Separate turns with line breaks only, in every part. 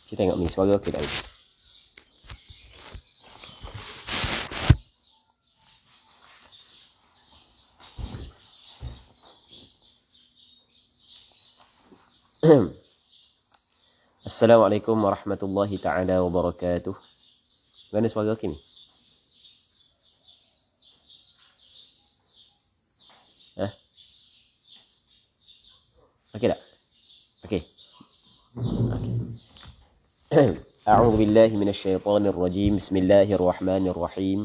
Kita tengok ni suara okey tak ni? Assalamualaikum warahmatullahi taala wabarakatuh. Mana suara okey ni? Okey tak? Okey. أعوذ بالله من الشيطان الرجيم بسم الله الرحمن الرحيم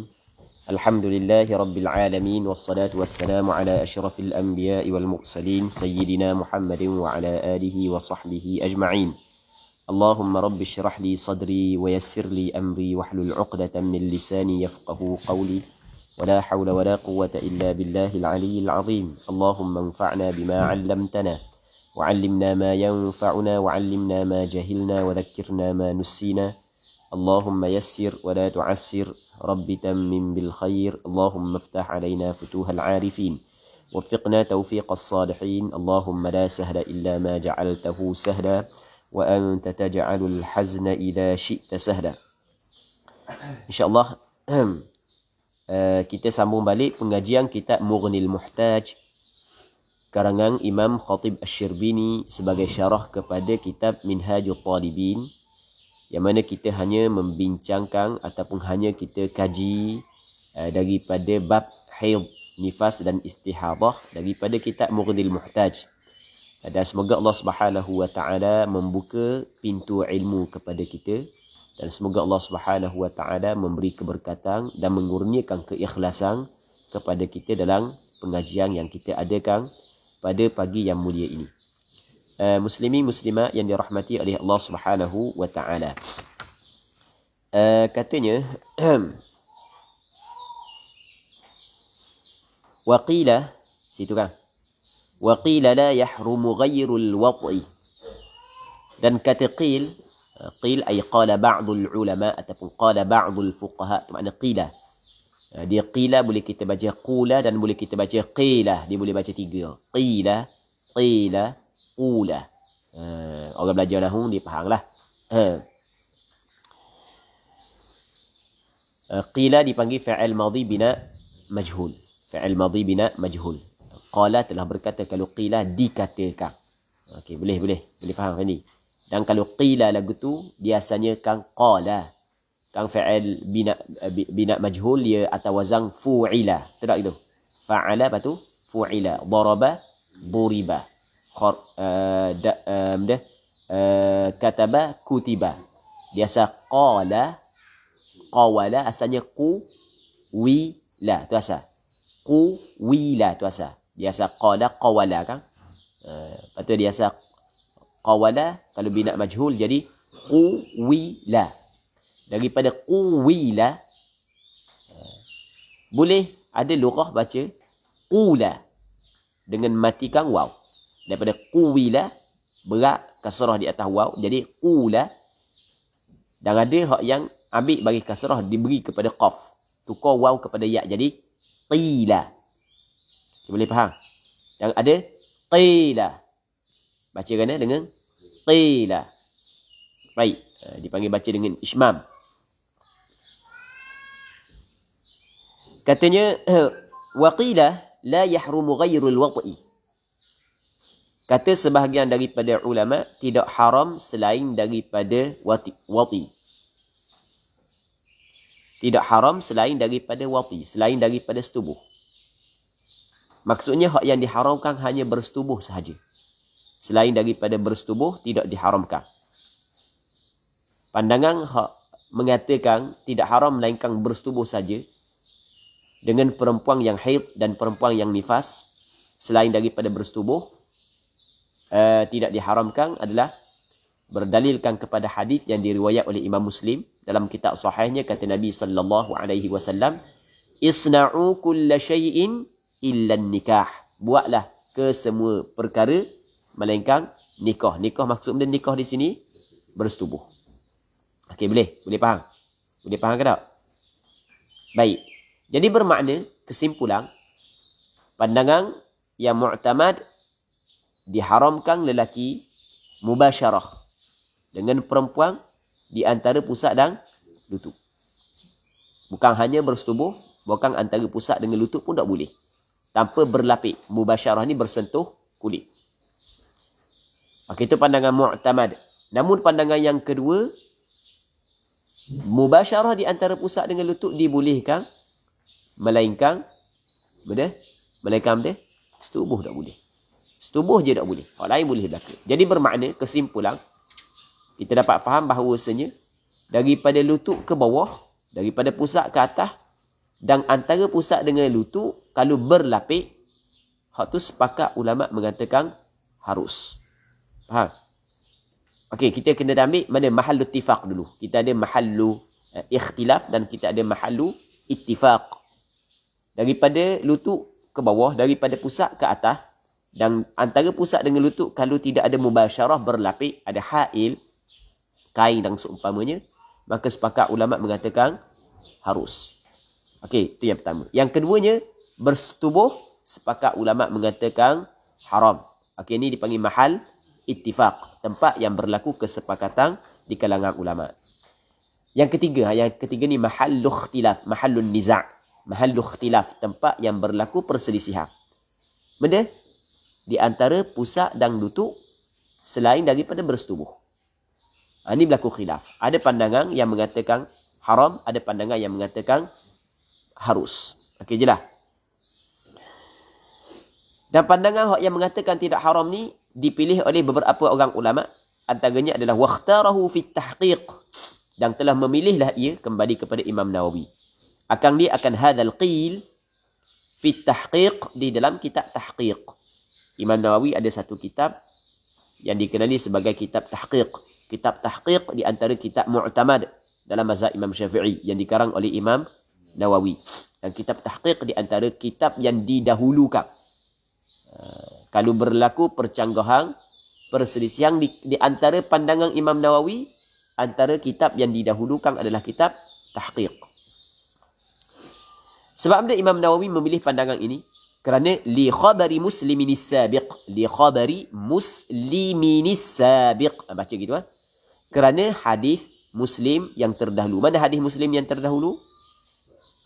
الحمد لله رب العالمين والصلاة والسلام على أشرف الأنبياء والمرسلين سيدنا محمد وعلى آله وصحبه أجمعين اللهم رب اشرح لي صدري ويسر لي أمري واحلل عقدة من لساني يفقه قولي ولا حول ولا قوة إلا بالله العلي العظيم اللهم انفعنا بما علمتنا وعلمنا ما ينفعنا وعلمنا ما جهلنا وذكرنا ما نسينا اللهم يسر ولا تعسر رب تمم بالخير اللهم افتح علينا فتوح العارفين وفقنا توفيق الصالحين اللهم لا سهل إلا ما جعلته سهلا وأنت تجعل الحزن إذا شئت سهلا InsyaAllah kita sambung balik pengajian kitab Mughnil Muhtaj karangan Imam Khatib Asy-Syirbini sebagai syarah kepada kitab Minhajul Talibin, yang mana kita hanya membincangkan ataupun hanya kita kaji daripada bab haid, nifas dan istihadah daripada kitab Mughnil Muhtaj. Dan semoga Allah Subhanahu wa taala membuka pintu ilmu kepada kita, dan semoga Allah Subhanahu wa taala memberi keberkatan dan mengurniakan keikhlasan kepada kita dalam pengajian yang kita adakan pada pagi yang mulia ini. Muslimin muslimat yang dirahmati oleh Allah Subhanahu wa taala. Katanya waqila, situ kan, waqila la yahrumu ghairul wat'i, dan kata qil ay qala ba'dul ulama ataupun qala ba'dul fuqaha, makna qila. Dia qila boleh kita baca qula dan boleh kita baca qila, dia boleh baca tiga, qila, qila, qula. Orang belajar nahwu dia fahamlah. Qila dipanggil fa'il madhi bina majhul, fa'il madhi bina majhul. Qala telah berkata, kalau qila dikatakan. Okey, boleh faham ni. Dan kalau qila lagu tu biasanya kan qala, kan fa'il bina majhul dia atas wazan fu'ila, tak itu? Fa'ala apa tu? Fu'ila. Daraba, duriba. Kataba, kutiba. Biasa qala, qawala, asalnya wila, tu asal. Wila tu asal. Biasa qala, qawala kan? Lepas tu biasa qawala, kalau bina majhul jadi wila. Daripada quwila, boleh ada lurah baca qula dengan matikan waw. Daripada quwila, berat kasrah di atas waw, jadi qula. Dan ada hak yang ambil bagi kasrah diberi kepada qaf, tukar waw kepada ya, jadi qila. Boleh faham? Dan ada qila, baca kena dengan qila. Baik, dipanggil baca dengan ismam. Katanya waqila la yahrumu ghairul wat'i. Kata sebahagian daripada ulama, tidak haram selain daripada wati. Tidak haram selain daripada wati, selain daripada setubuh. Maksudnya hak yang diharamkan hanya bersetubuh sahaja. Selain daripada bersetubuh tidak diharamkan. Pandangan hak mengatakan tidak haram melainkan bersetubuh saja dengan perempuan yang haid dan perempuan yang nifas, selain daripada bersetubuh tidak diharamkan, adalah berdalilkan kepada hadis yang diriwayat oleh Imam Muslim dalam kitab sahihnya. Kata Nabi sallallahu alaihi wasallam, isna'u kulla syai'in illa nikah. Buatlah ke semua perkara melainkan nikah. Nikah maksudnya nikah di sini bersetubuh. Okey, boleh faham? Boleh faham ke tak? Baik. Jadi bermakna kesimpulan, pandangan yang mu'tamad, diharamkan lelaki mubasyarah dengan perempuan di antara pusat dan lutut. Bukan hanya bersetubuh, bukan antara pusat dengan lutut pun tak boleh. Tanpa berlapik. Mubasyarah ni bersentuh kulit. Okey, itu pandangan mu'tamad. Namun pandangan yang kedua, mubasyarah di antara pusat dengan lutut dibolehkan, melainkan setubuh tak boleh. Setubuh je tak boleh. Orang lain boleh belaka. Jadi bermakna, kesimpulan, kita dapat faham bahawasanya daripada lutut ke bawah, daripada pusat ke atas, dan antara pusat dengan lutut, kalau berlapik, hak tu sepakat ulama mengatakan harus. Faham? Okey, kita kena ambil mana mahallu ittifaq dulu. Kita ada mahallu ikhtilaf dan kita ada mahallu ittifaq. Daripada lutut ke bawah, daripada pusat ke atas, dan antara pusat dengan lutut kalau tidak ada mubasyarah berlapik, ada hail, kain dan seumpamanya, maka sepakat ulama mengatakan harus. Okey, itu yang pertama. Yang keduanya, bersetubuh, sepakat ulama mengatakan haram. Okey, ini dipanggil mahal ittifaq, tempat yang berlaku kesepakatan di kalangan ulama. Yang ketiga ni mahallu ikhtilaf, mahallun niza', mahallu ikhtilaf, tempat yang berlaku perselisihan. Benda di antara pusat dan lutut selain daripada bersetubuh. Ini berlaku khilaf. Ada pandangan yang mengatakan haram, ada pandangan yang mengatakan harus. Okey, jelas. Dan pandangan yang mengatakan tidak haram ni dipilih oleh beberapa orang ulama, antaranya adalah wakhtarahu fit tahqiq, dan telah memilihlah ia kembali kepada Imam Nawawi. Dia akan hadzal qil fit tahqiq, di dalam kitab tahqiq. Imam Nawawi ada satu kitab yang dikenali sebagai kitab tahqiq. Kitab tahqiq di antara kitab mu'tamad dalam mazhab Imam Syafi'i yang dikarang oleh Imam Nawawi. Dan kitab tahqiq di antara kitab yang didahulukan. Kalau berlaku percanggahan, perselisihan di antara pandangan Imam Nawawi, antara kitab yang didahulukan adalah kitab tahqiq. Sebab apa Imam Nawawi memilih pandangan ini? Kerana li khabari musliminis sabiq, li khabari musliminis sabiq. Baca gitu kan? Kerana hadis Muslim yang terdahulu. Mana hadis Muslim yang terdahulu?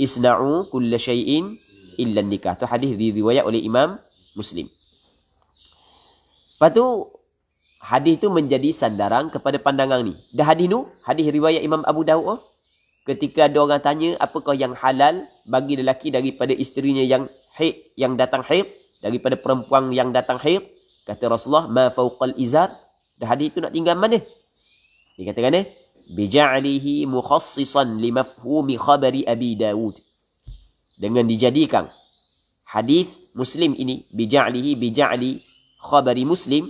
Isna'u kulla syai'in illa nikah. Itu hadis diriwayat oleh Imam Muslim. Lepas tu, hadis tu menjadi sandaran kepada pandangan ni. Dah hadis tu, hadis riwayat Imam Abu Dawud, ketika ada orang tanya apakah yang halal bagi lelaki daripada isterinya yang haid, yang datang haid, daripada perempuan yang datang haid, kata Rasulullah, ma fauqal izar. Dah hadis tu nak tinggal mana? Dia katakan bija'alihi mukhassisan li mafhumi khabari Abi Dawud. Dengan dijadikan hadis Muslim ini, bija'ali khabari Muslim,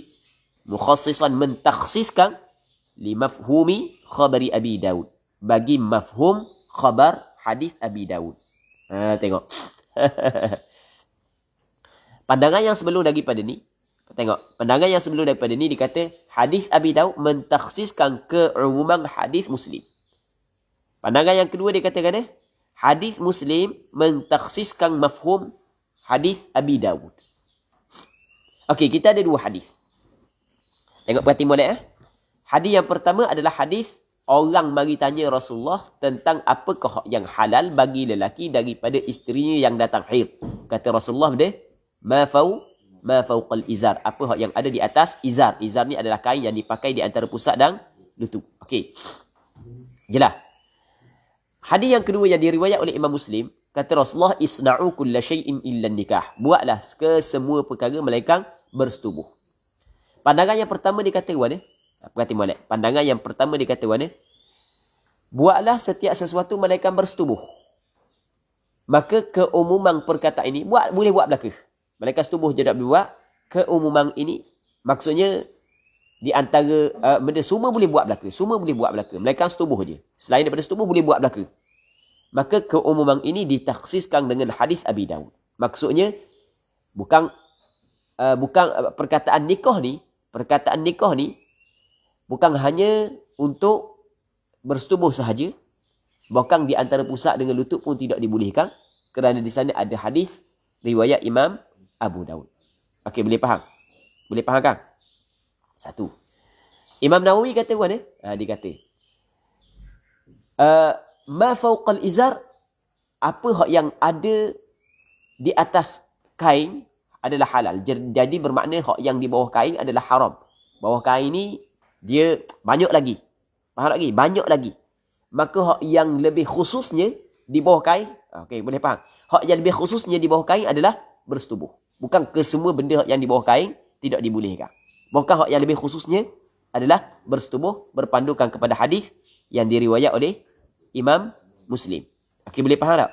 mukhassisan, mentakhsiskan, li mafhumi khabari Abi Dawud, bagi mafhum khabar hadis Abi Dawud. Tengok. Pandangan yang sebelum daripada ni, tengok, pandangan yang sebelum daripada ni dikata hadis Abi Dawud mentakhsiskan keumuman hadis Muslim. Pandangan yang kedua dia katakan hadis Muslim mentakhsiskan mafhum hadis Abi Dawud. Okey, kita ada dua hadis. Tengok perhati molek. Hadis yang pertama adalah hadis orang mari tanya Rasulullah tentang apakah yang halal bagi lelaki daripada isterinya yang datang haid. Kata Rasulullah ma fauqal izar, apa yang ada di atas izar. Izar ni adalah kain yang dipakai di antara pusat dan lutut. Okey. Jelas. Hadis yang kedua yang diriwayat oleh Imam Muslim, kata Rasulullah, isna'u kulla syai'in illa nikah. Buatlah ke semua perkara melainkan bersetubuh. Pandangan yang pertama dikata mana? Perhati molek. Pandangan yang pertama dikata mana? Buatlah setiap sesuatu melainkan bersetubuh. Maka keumuman perkataan ini boleh buat belaka. Melainkan setubuh je tak boleh buat. Keumuman ini maksudnya di antara benda semua boleh buat belaka. Semua boleh buat belaka. Melainkan setubuh je. Selain daripada setubuh boleh buat belaka. Maka keumuman ini ditakhsiskan dengan hadis Abi Dawud. Maksudnya bukan perkataan nikah ni bukan hanya untuk bersetubuh sahaja, bahkan di antara pusat dengan lutut pun tidak dibolehkan, kerana di sana ada hadis riwayat Imam Abu Dawud. Okey, boleh faham? Boleh faham kan? Satu. Imam Nawawi kata mana? Dia kata Ma fawqal izar, apa hak yang ada di atas kain adalah halal. Jadi bermakna hak yang di bawah kain adalah haram. Bawah kain ni dia banyak lagi. Faham lagi? Banyak lagi. Maka hak yang lebih khususnya di bawah kain, okey, boleh faham. Hak yang lebih khususnya di bawah kain adalah bersetubuh. Bukan ke semua benda yang di bawah kain tidak dibolehkan. Bukan hak yang lebih khususnya adalah bersetubuh berpandukan kepada hadis yang diriwayat oleh Imam Muslim. Okey, boleh faham tak?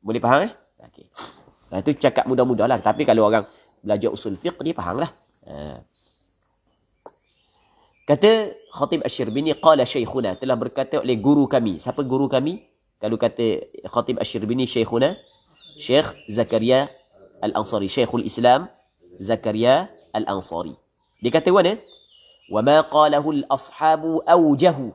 Boleh faham Okey. Nah, itu cakap mudah-mudah lah. Tapi kalau orang belajar usul fiqh, dia faham lah. Kata Khatib Asy-Syirbini, qala syekhuna, telah berkata oleh guru kami. Siapa guru kami? Kalau kata Khatib Asy-Syirbini, syekhuna, Syekh Zakaria Al-Ansari, Syekhul Islam Zakaria Al-Ansari. Dia kata mana? Wa ma qalahu al-ashabu awjahu.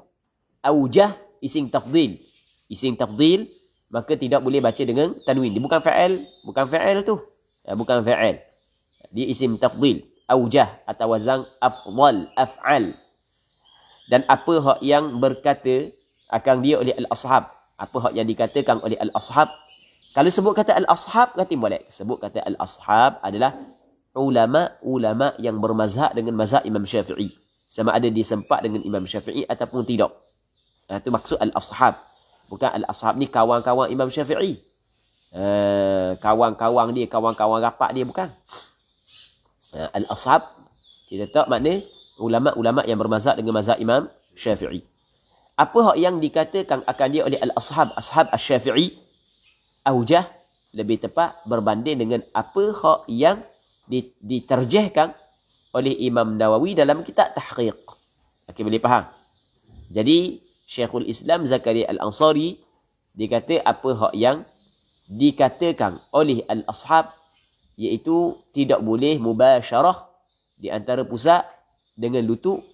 Awjah isim tafdhil. Isim tafdhil, maka tidak boleh baca dengan tanwin. Dia bukan fa'al, bukan fa'al tu. Bukan fa'al. Dia isim tafdhil. Awjah atau wazan afdal, af'al. Dan apa hak yang berkata akan dia oleh al-ashab? Apa hak yang dikatakan oleh al-ashab? Kalau sebut kata al-ashab, kata boleh. Sebut kata al-ashab adalah ulama-ulama yang bermazhab dengan mazhab Imam Syafi'i. Sama ada dia sempat dengan Imam Syafi'i ataupun tidak. Itu maksud al-ashab. Bukan al-ashab ni kawan-kawan Imam Syafi'i. Kawan-kawan dia, kawan-kawan rapat dia, bukan. Al-ashab, kita tahu makna ulama-ulama yang bermazhab dengan mazhab Imam Syafi'i. Apa hak yang dikatakan akan dia oleh al-ashab, ashab asy-Syafi'i, aujah, lebih tepat berbanding dengan apa hak yang diterjehkan oleh Imam Nawawi dalam kitab Tahqiq. Okey, boleh faham? Jadi Syekhul Islam Zakaria Al-Ansari, dia kata apa hak yang dikatakan oleh al-ashab, iaitu tidak boleh mubasyarah di antara pusat dengan lutut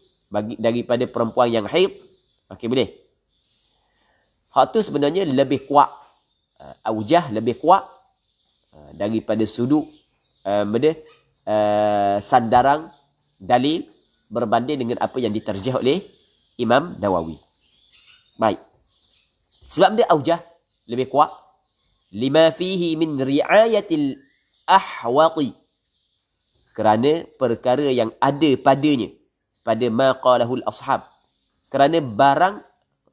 daripada perempuan yang haid. Okey, boleh. Hak tu sebenarnya lebih kuat. Aujah lebih kuat daripada sudut sandaran dalil berbanding dengan apa yang diterjah oleh Imam Nawawi. Baik. Sebab dia aujah lebih kuat. Lima fihi min ri'ayatil ahwati. Kerana perkara yang ada padanya, pada ma qalahul ashab. Kerana barang,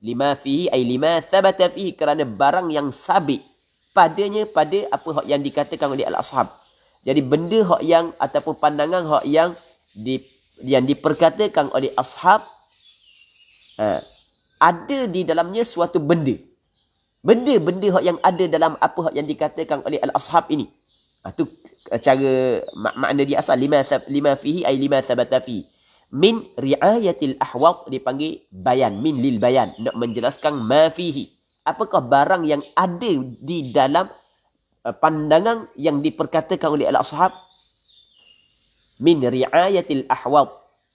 lima fihi ay lima thabata fihi, kerana barang yang sabit padanya, pada apa hak yang dikatakan oleh al-ashab. Jadi benda hak yang ataupun pandangan hak yang diperkatakan oleh ashab, ada di dalamnya suatu benda. Benda-benda hak yang ada dalam apa hak yang dikatakan oleh al-ashab ini. Itu cara makna dia asal, lima fihi ay lima thabata fihi. Min ri'ayatil ahwat, dipanggil bayan, min lil bayan, nak menjelaskan ma fihi. Apakah barang yang ada di dalam pandangan yang diperkatakan oleh al-ashab. Min ri'ayatil ahwat,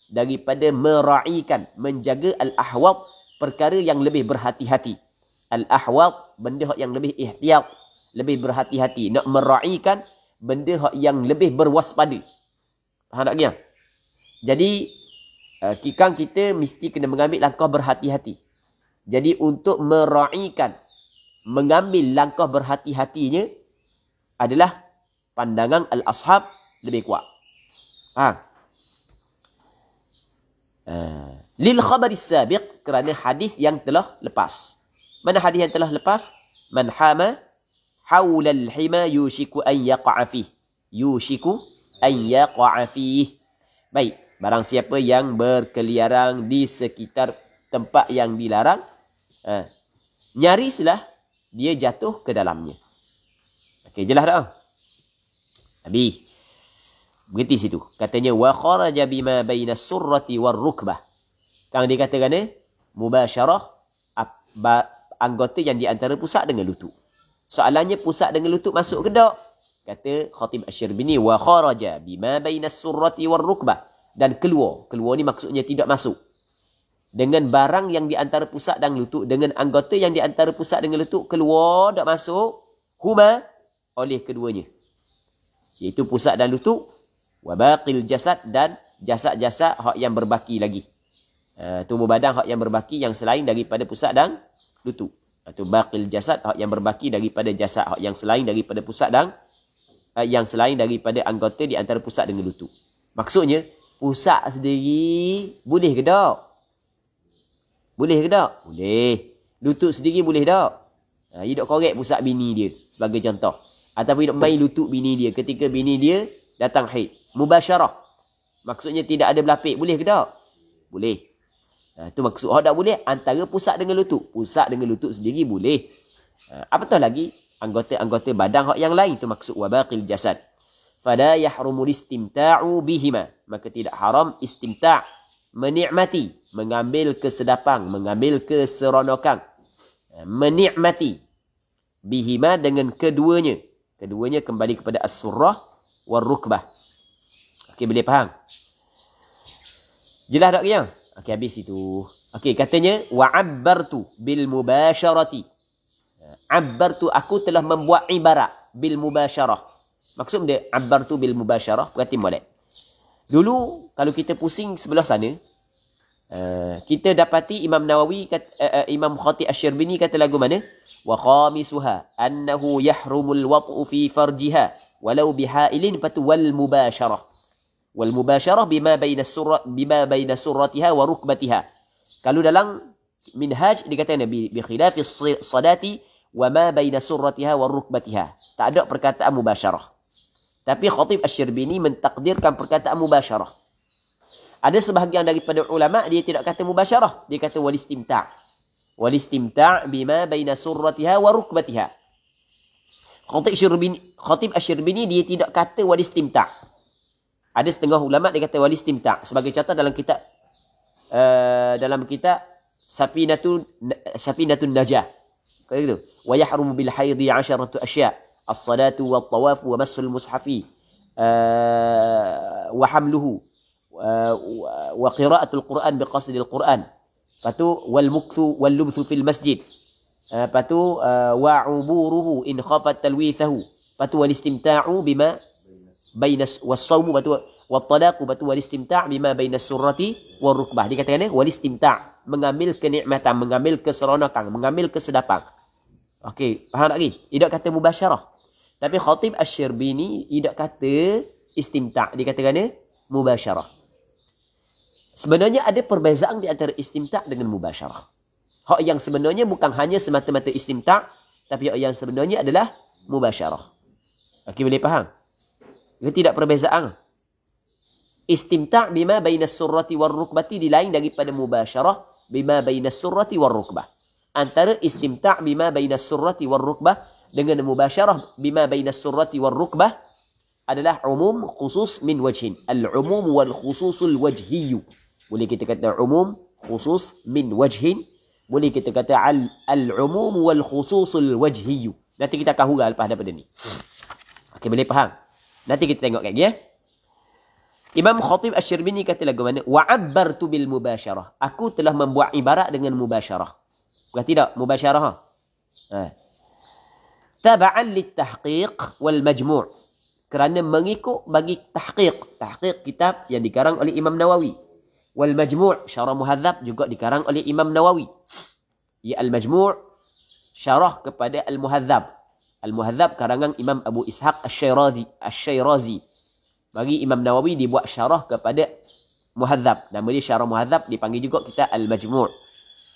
daripada mera'ikan, menjaga al-ahwat, perkara yang lebih berhati-hati. Al-ahwat, benda yang lebih ihtiyat, lebih berhati-hati. Nak mera'ikan benda yang lebih berwaspada. Faham tak dia? Jadi kita mesti kena mengambil langkah berhati-hati. Jadi untuk mera'ikan, mengambil langkah berhati-hatinya adalah pandangan al-ashab lebih kuat. Lil khabari sabiq, kerana hadis yang telah lepas. Mana hadis yang telah lepas? Man hama hawla al-hima yushiku an yaqa'a fih. Yushiku an yaqa'a fih. Baik, barang siapa yang berkeliaran di sekitar tempat yang dilarang, nyarislah dia jatuh ke dalamnya. Okey, jelas tak? Habis. Berhenti situ. Katanya wa kharaja bima baina surrati war rukbah. Kang dikatakan mubasyarah anggota yang di antara pusat dengan lutut. Soalannya, pusat dengan lutut masuk ke tak? Kata Khatib Asy-Syirbini, wa kharaja bima baina surrati war rukbah, dan keluar. Keluar ni maksudnya tidak masuk. Dengan barang yang di antara pusat dan lutut, dengan anggota yang di antara pusat dengan lutut, keluar tak masuk, huma, oleh keduanya. Iaitu pusat dan lutut, wa baqil jasad, dan jasad-jasad hak yang berbaki lagi. Tubuh badan hak yang berbaki yang selain daripada pusat dan lutut. Itu baqil jasad, hak yang berbaki daripada jasad, hak yang selain daripada pusat dan yang selain daripada anggota di antara pusat dengan lutut. Maksudnya, pusat sendiri boleh ke tak? Boleh ke tak? Boleh. Lutut sendiri boleh tak? Dia dok korek pusat bini dia sebagai contoh. Ataupun dok main lutut bini dia ketika bini dia datang haid. Mubasyarah. Maksudnya tidak ada belapik. Boleh ke tak? Boleh. Itu maksud. Hak tak boleh antara pusat dengan lutut. Pusat dengan lutut sendiri boleh. Apatah lagi anggota-anggota badan hak yang lain. Itu maksud wabaqil jasad. Fala yahrumul istimta'u bihima. Maka tidak haram istimta'. Menikmati. Mengambil kesedapan. Mengambil keseronokan. Menikmati. Bihima dengan keduanya. Keduanya kembali kepada as-surrah wal-rukbah. Okey, boleh faham? Jelas tak yang? Okey, habis itu. Okey, katanya wa'abbartu bil mubasyarati. Abbartu, aku telah membuat ibarat bil mubasyarah. Maksud dia abbartu bil mubasyarah berarti molek. Dulu kalau kita pusing sebelah sana, kita dapati Imam Nawawi Imam Khatib Asy-Syirbini kata lagu mana? Wa khamisuha annahu yahrumul wat'u fi farjiha walau bihailin fatu wal mubasyarah. Wal mubasyarah bima baina surratiha wa rukbatiha. Kalau dalam minhaj dikatakan bi khilafis sadati wa ma baina surratiha wa rukbatiha. Tak ada perkataan mubasyarah. Tapi Khatib Asy-Syirbini mentakdirkan perkataan mubasyarah. Ada sebahagian daripada ulama dia tidak kata mubasyarah, dia kata wal istimta'. Wal istimta' bima baina surratiha wa rukbatiha. Khatib Asy-Syirbini dia tidak kata wal istimta'. Ada setengah ulama dia kata wal istimta'. Sebagai contoh dalam kitab Safinatun Najah. Kata gitu. Wa yahrumu bil haidhi 'asharatu asya'. As-salatu wat tawafu wa massul mushafi. Wa hamluhu wa qira'atul Quran biqasdil Quran. Patu wal mukthu wal lubthu fil masjid. Patu wa uburuhu in khafat talwithahu. Patu wal istimta'u bima baina was-sawmu patu wat talaqu patu wal istimta' bima baina surrati war rukbah. Dikatakan wal istimta', mengambil kenikmatan, mengambil keseronokan, mengambil kesedapan. Okey, faham tak lagi? Tidak kata mubasyarah. Tapi Khatib Asy-Syirbini tidak kata istimta', dikatakan mubasyarah. Sebenarnya ada perbezaan di antara istimta' dengan mubasyarah. Hak yang sebenarnya bukan hanya semata-mata istimta', tapi hak yang sebenarnya adalah mubasyarah. Okey, boleh faham? Tidak perbezaan. Istimta' bima bainas surrati war rukbati dilain daripada mubasyarah bima bainas surrati war rukbah. Antara istimta' bima bainas surrati war rukbah dengan mubasyarah bima bainas surrati war rukbah adalah umum khusus min wajhin. Al-umum wal khususul wajhiyyu. Boleh kita kata umum khusus min wajhin. Boleh kita kata al-umum wal khususul wajhiyyu. Nanti kita akan huraikan lepas daripada ni. Okey, boleh faham? Nanti kita tengok lagi ya. Imam Khatib Asy-Syirbini kata lagu mana? Wa'abbartu bil mubasyarah. Aku telah membuat ibarat dengan mubasyarah. Berarti tak? Mubasyarah. Taba'an lit-tahqiq wal majmu'. Kerana mengikut bagi tahqiq. Tahqiq kitab yang dikarang oleh Imam Nawawi. Wal majmu' syarah muhadzab juga dikarang oleh Imam Nawawi. Ya al-majmu' syarah kepada al-muhadzab. Al-Muhadzab karangan Imam Abu Ishaq Asy-Syairazi. Bagi Imam Nawawi dibuat syarah kepada Muhadzab. Nama dia syarah Muhadzab, dipanggil juga kita Al-Majmu'.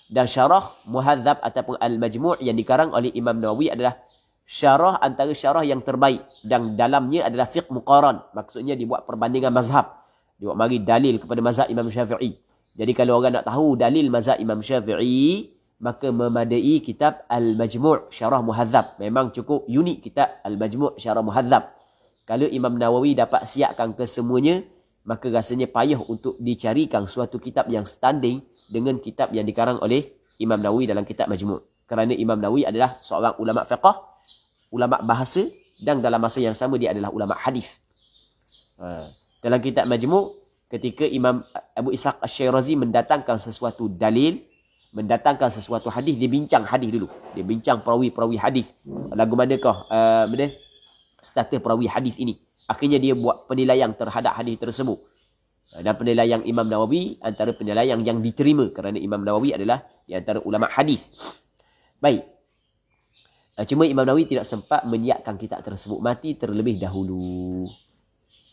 Dan syarah Muhadzab ataupun Al-Majmu' yang dikarang oleh Imam Nawawi adalah syarah antara syarah yang terbaik. Dan dalamnya adalah fiqh muqaran. Maksudnya dibuat perbandingan mazhab. Dia buat mari dalil kepada mazhab Imam Syafi'i. Jadi kalau orang nak tahu dalil mazhab Imam Syafi'i, maka memadai kitab Al-Majmu' Syarah Muhadzab. Memang cukup unik kitab Al-Majmu' Syarah Muhadzab. Kalau Imam Nawawi dapat siapkan kesemuanya, maka rasanya payah untuk dicarikan suatu kitab yang standing dengan kitab yang dikarang oleh Imam Nawawi dalam kitab Majmu'. Kerana Imam Nawawi adalah seorang ulama fiqh, ulama bahasa, dan dalam masa yang sama dia adalah ulama hadis. Dalam kitab Majmu', ketika Imam Abu Ishaq Asy-Syairazi mendatangkan sesuatu dalil, mendatangkan sesuatu hadis, dia bincang hadis dulu. Dia bincang perawi-perawi hadis. Lagu manakah status perawi hadis ini. Akhirnya dia buat penilaian terhadap hadis tersebut. Dan penilaian Imam Nawawi antara penilaian yang diterima kerana Imam Nawawi adalah di antara ulama hadis. Baik. Cuma Imam Nawawi tidak sempat menyiapkan kitab tersebut. Mati terlebih dahulu.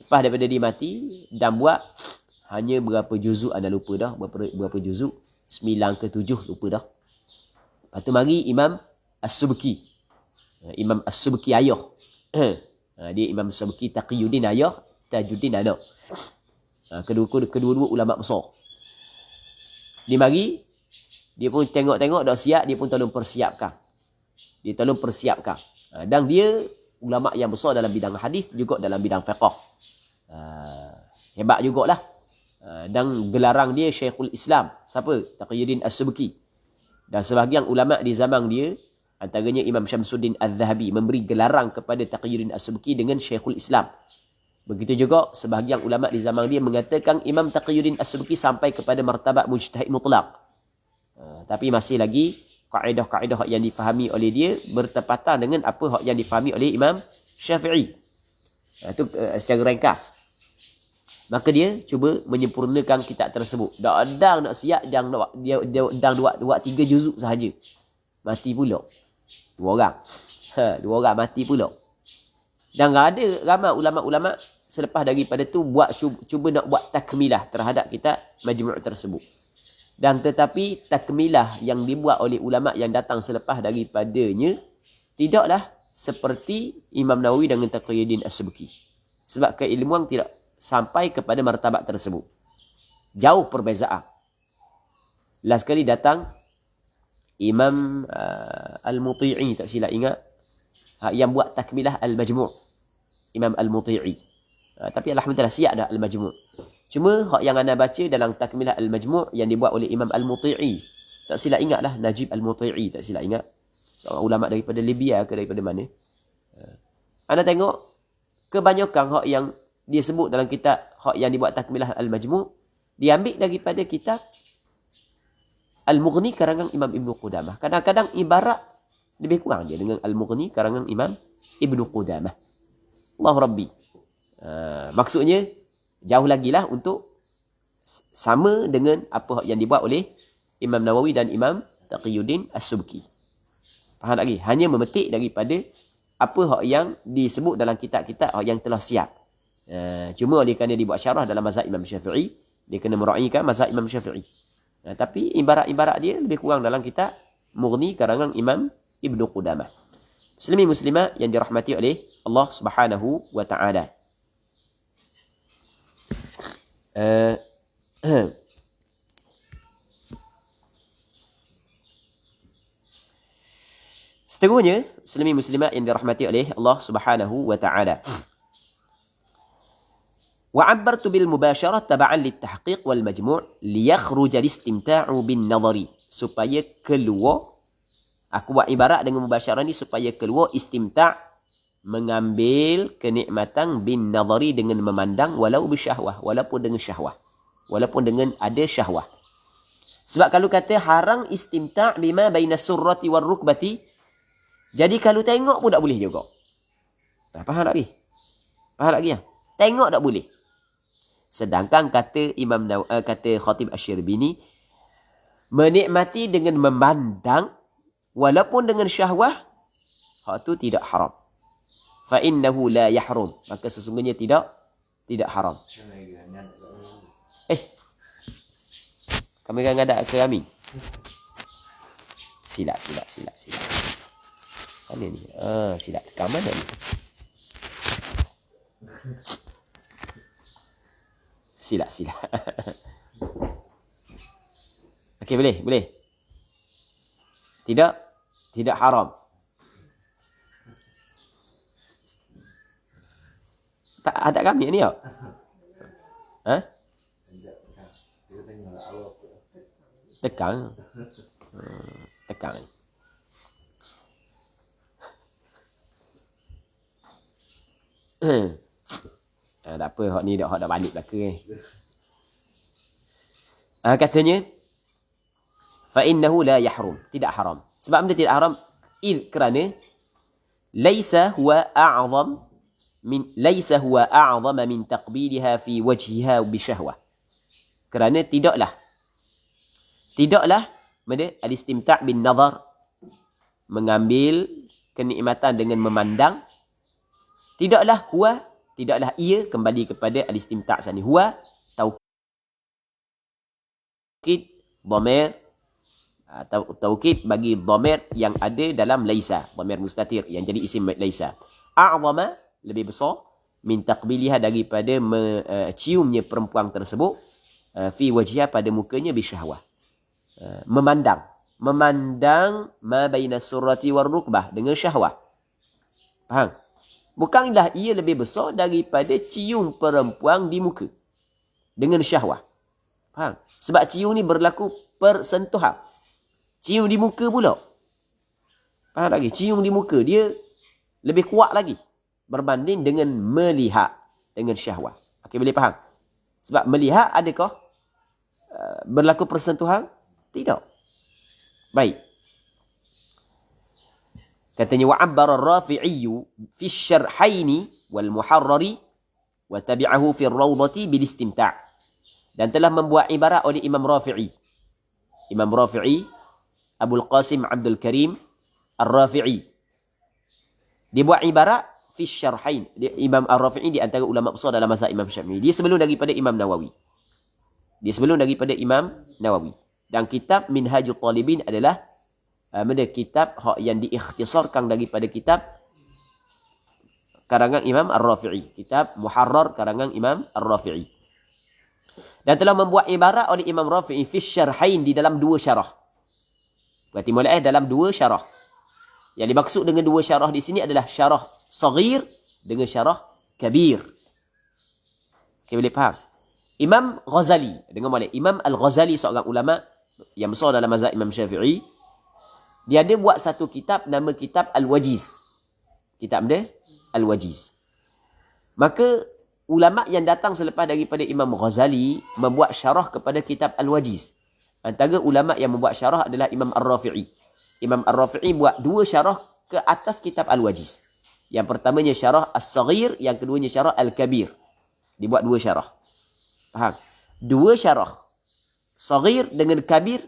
Lepas daripada dia mati dan buat hanya berapa juzuk anda lupa dah. Berapa juzuk? 9 ke 7 lupa dah. Lepas tu mari Imam As-Subki. Imam As-Subki ayah. Dia Imam As-Subki Taqiyuddin ayah, Tajuddin anak. Kedua-dua ulama besar. Dia mari, dia pun tengok-tengok dah siap, dia pun tolong persiapkan. Dan dia ulama yang besar dalam bidang hadis juga dalam bidang fiqh. Hebat jugalah. Dan gelarang dia Syekhul Islam. Siapa? Taqiyuddin As-Subki. Dan sebahagian ulama di zaman dia, antaranya Imam Syamsuddin Az-Zahabi, memberi gelarang kepada Taqiyuddin As-Subki dengan Syekhul Islam. Begitu juga sebahagian ulama di zaman dia mengatakan Imam Taqiyuddin As-Subki sampai kepada martabat mujtahid mutlak. Tapi masih lagi kaedah-kaedah yang difahami oleh dia bertepatan dengan apa yang difahami oleh Imam Syafi'i. Itu secara ringkas. Maka dia cuba menyempurnakan kitab tersebut. Dah nak siap dan dia buat 3 juzuk sahaja. Mati pula. 2 orang. 2 orang mati pula. Dan ada ramai ulama-ulama selepas daripada tu cuba nak buat takmilah terhadap kitab Majmu' tersebut. Dan tetapi takmilah yang dibuat oleh ulama yang datang selepas daripadanya tidaklah seperti Imam Nawawi dengan Taqiyuddin As-Subki. Sebab keilmuan tidak sampai kepada martabat tersebut. Jauh perbezaan. Last kali datang Imam Al-Muti'i, tak silap ingat, yang buat takmilah Al-Majmu'. Imam Al-Muti'i. Tapi alhamdulillah siap dah Al-Majmu'. Cuma hak yang anda baca dalam takmilah Al-Majmu' yang dibuat oleh Imam Al-Muti'i. Tak silap ingatlah Najib Al-Muti'i, tak silap ingat. Seorang ulama daripada Libya ke daripada mana. Anda tengok kebanyakan hak yang dia sebut dalam kitab hak yang dibuat takmilah Al-Majmu' diambil daripada kitab Al-Mughni karangan Imam Ibn Qudamah. Kadang-kadang ibarat lebih kurang je dengan Al-Mughni karangan Imam Ibn Qudamah. Allah Rabbi. Maksudnya jauh lagi lah untuk sama dengan apa yang dibuat oleh Imam Nawawi dan Imam Taqiyuddin As-Subki. Faham lagi? Hanya memetik daripada apa hak yang disebut dalam kitab-kitab hak yang telah siap. Cuma oleh kerana dibuat syarah dalam mazhab Imam Syafi'i, dia kena meraihkan mazhab Imam Syafi'i. Tapi ibarat-ibarat dia lebih kurang dalam kitab Mughni karangan Imam Ibn Qudamah. Muslimin muslimat yang dirahmati oleh Allah Subhanahu wa taala. Seterusnya, muslimin muslimat yang dirahmati oleh Allah Subhanahu wa taala. Wa 'abbartu bil mubasharah tab'an lit tahqiq wal majmu' liyakhruj al istimta'u bin nadhari, supaya keluar, aku buat ibarat dengan mubasyarah ni supaya keluar istimta', mengambil kenikmatan bin nadhari dengan memandang, walau bisyahwah, walaupun dengan syahwah, walaupun dengan ada syahwah. Sebab kalau kata haram istimta' bima baina surrati war rukbati, jadi kalau tengok pun tak boleh juga. Faham lagi? Faham lagi ya? Tengok tak boleh. Sedangkan kata kata Khatib Asy-Syirbini, menikmati dengan memandang walaupun dengan syahwah, hak tu tidak haram. Fa innahu la yahrum, maka sesungguhnya tidak haram. Kamera ngadak ke kami? Silap. Mana ni? Silap. Kat mana ni? Silap. Okey, boleh. Tidak haram. Tak ada kami ni tak? Tekan. Tak apa, hak ni dah balik belakang. Katanya, fa innahu la yahrum, tidak haram. Sebab benda tidak haram kerana laisa huwa a'zam min taqbiliha fi wajhiha bi syahwah. Kerana tidaklah benda al-istimta' bin nazar, mengambil kenikmatan dengan memandang, tidaklah ia kembali kepada al-istimta' sani. Huwa taukid dhamir, taukid bagi dhamir yang ada dalam laisa, dhamir mustatir yang jadi isim laisa. A'zama, lebih besar, min taqbiliha, daripada ciumnya perempuan tersebut, fi wajhiha, pada mukanya, bisyahwah, memandang ma baina surrati war rukbah, dengan syahwah. Faham? Bukanlah ia lebih besar daripada cium perempuan di muka dengan syahwah. Faham? Sebab cium ni berlaku persentuhan. Cium di muka pula. Faham lagi? Cium di muka dia lebih kuat lagi berbanding dengan melihat dengan syahwah. Okey, boleh faham? Sebab melihat adakah berlaku persentuhan? Tidak. Baik. Katanya wa'abbara ar-Rafi'i fi asy-syarhaini wal muharrari wa tabi'ahu fi ar-rawdati bil istimta'. Dan telah membuat ibarat oleh Imam Rafi'i. Imam Rafi'i, Abul Qasim Abdul Karim Ar-Rafi'i. Dia buat ibarat fi asy-syarhain. Imam Ar-Rafi'i di antara ulama besar dalam mazhab Imam Syafi'i. Dia sebelum daripada Imam Nawawi. Dan kitab Minhajul Talibin adalah kitab yang diikhtisarkan daripada kitab karangan Imam Ar-Rafi'i. Kitab Muharrar karangan Imam Ar-Rafi'i. Dan telah membuat ibarat oleh Imam Rafi'i fi syarhain, di dalam dua syarah. Berarti mulai dalam dua syarah. Yang dimaksud dengan dua syarah di sini adalah syarah saghir dengan syarah kabir. Okay, boleh faham? Imam Ghazali, dengar boleh, Imam Al-Ghazali, seorang ulama yang besar dalam mazhab Imam Syafi'i, dia ada buat satu kitab nama kitab Al-Wajiz. Kitab dia Al-Wajiz. Maka ulama yang datang selepas daripada Imam Ghazali membuat syarah kepada kitab Al-Wajiz. Antara ulama yang membuat syarah adalah Imam Ar-Rafi'i. Imam Ar-Rafi'i buat dua syarah ke atas kitab Al-Wajiz. Yang pertamanya syarah As-Saghir, yang keduanya syarah Al-Kabir. Dibuat dua syarah. Faham? Dua syarah Saghir dengan Kabir.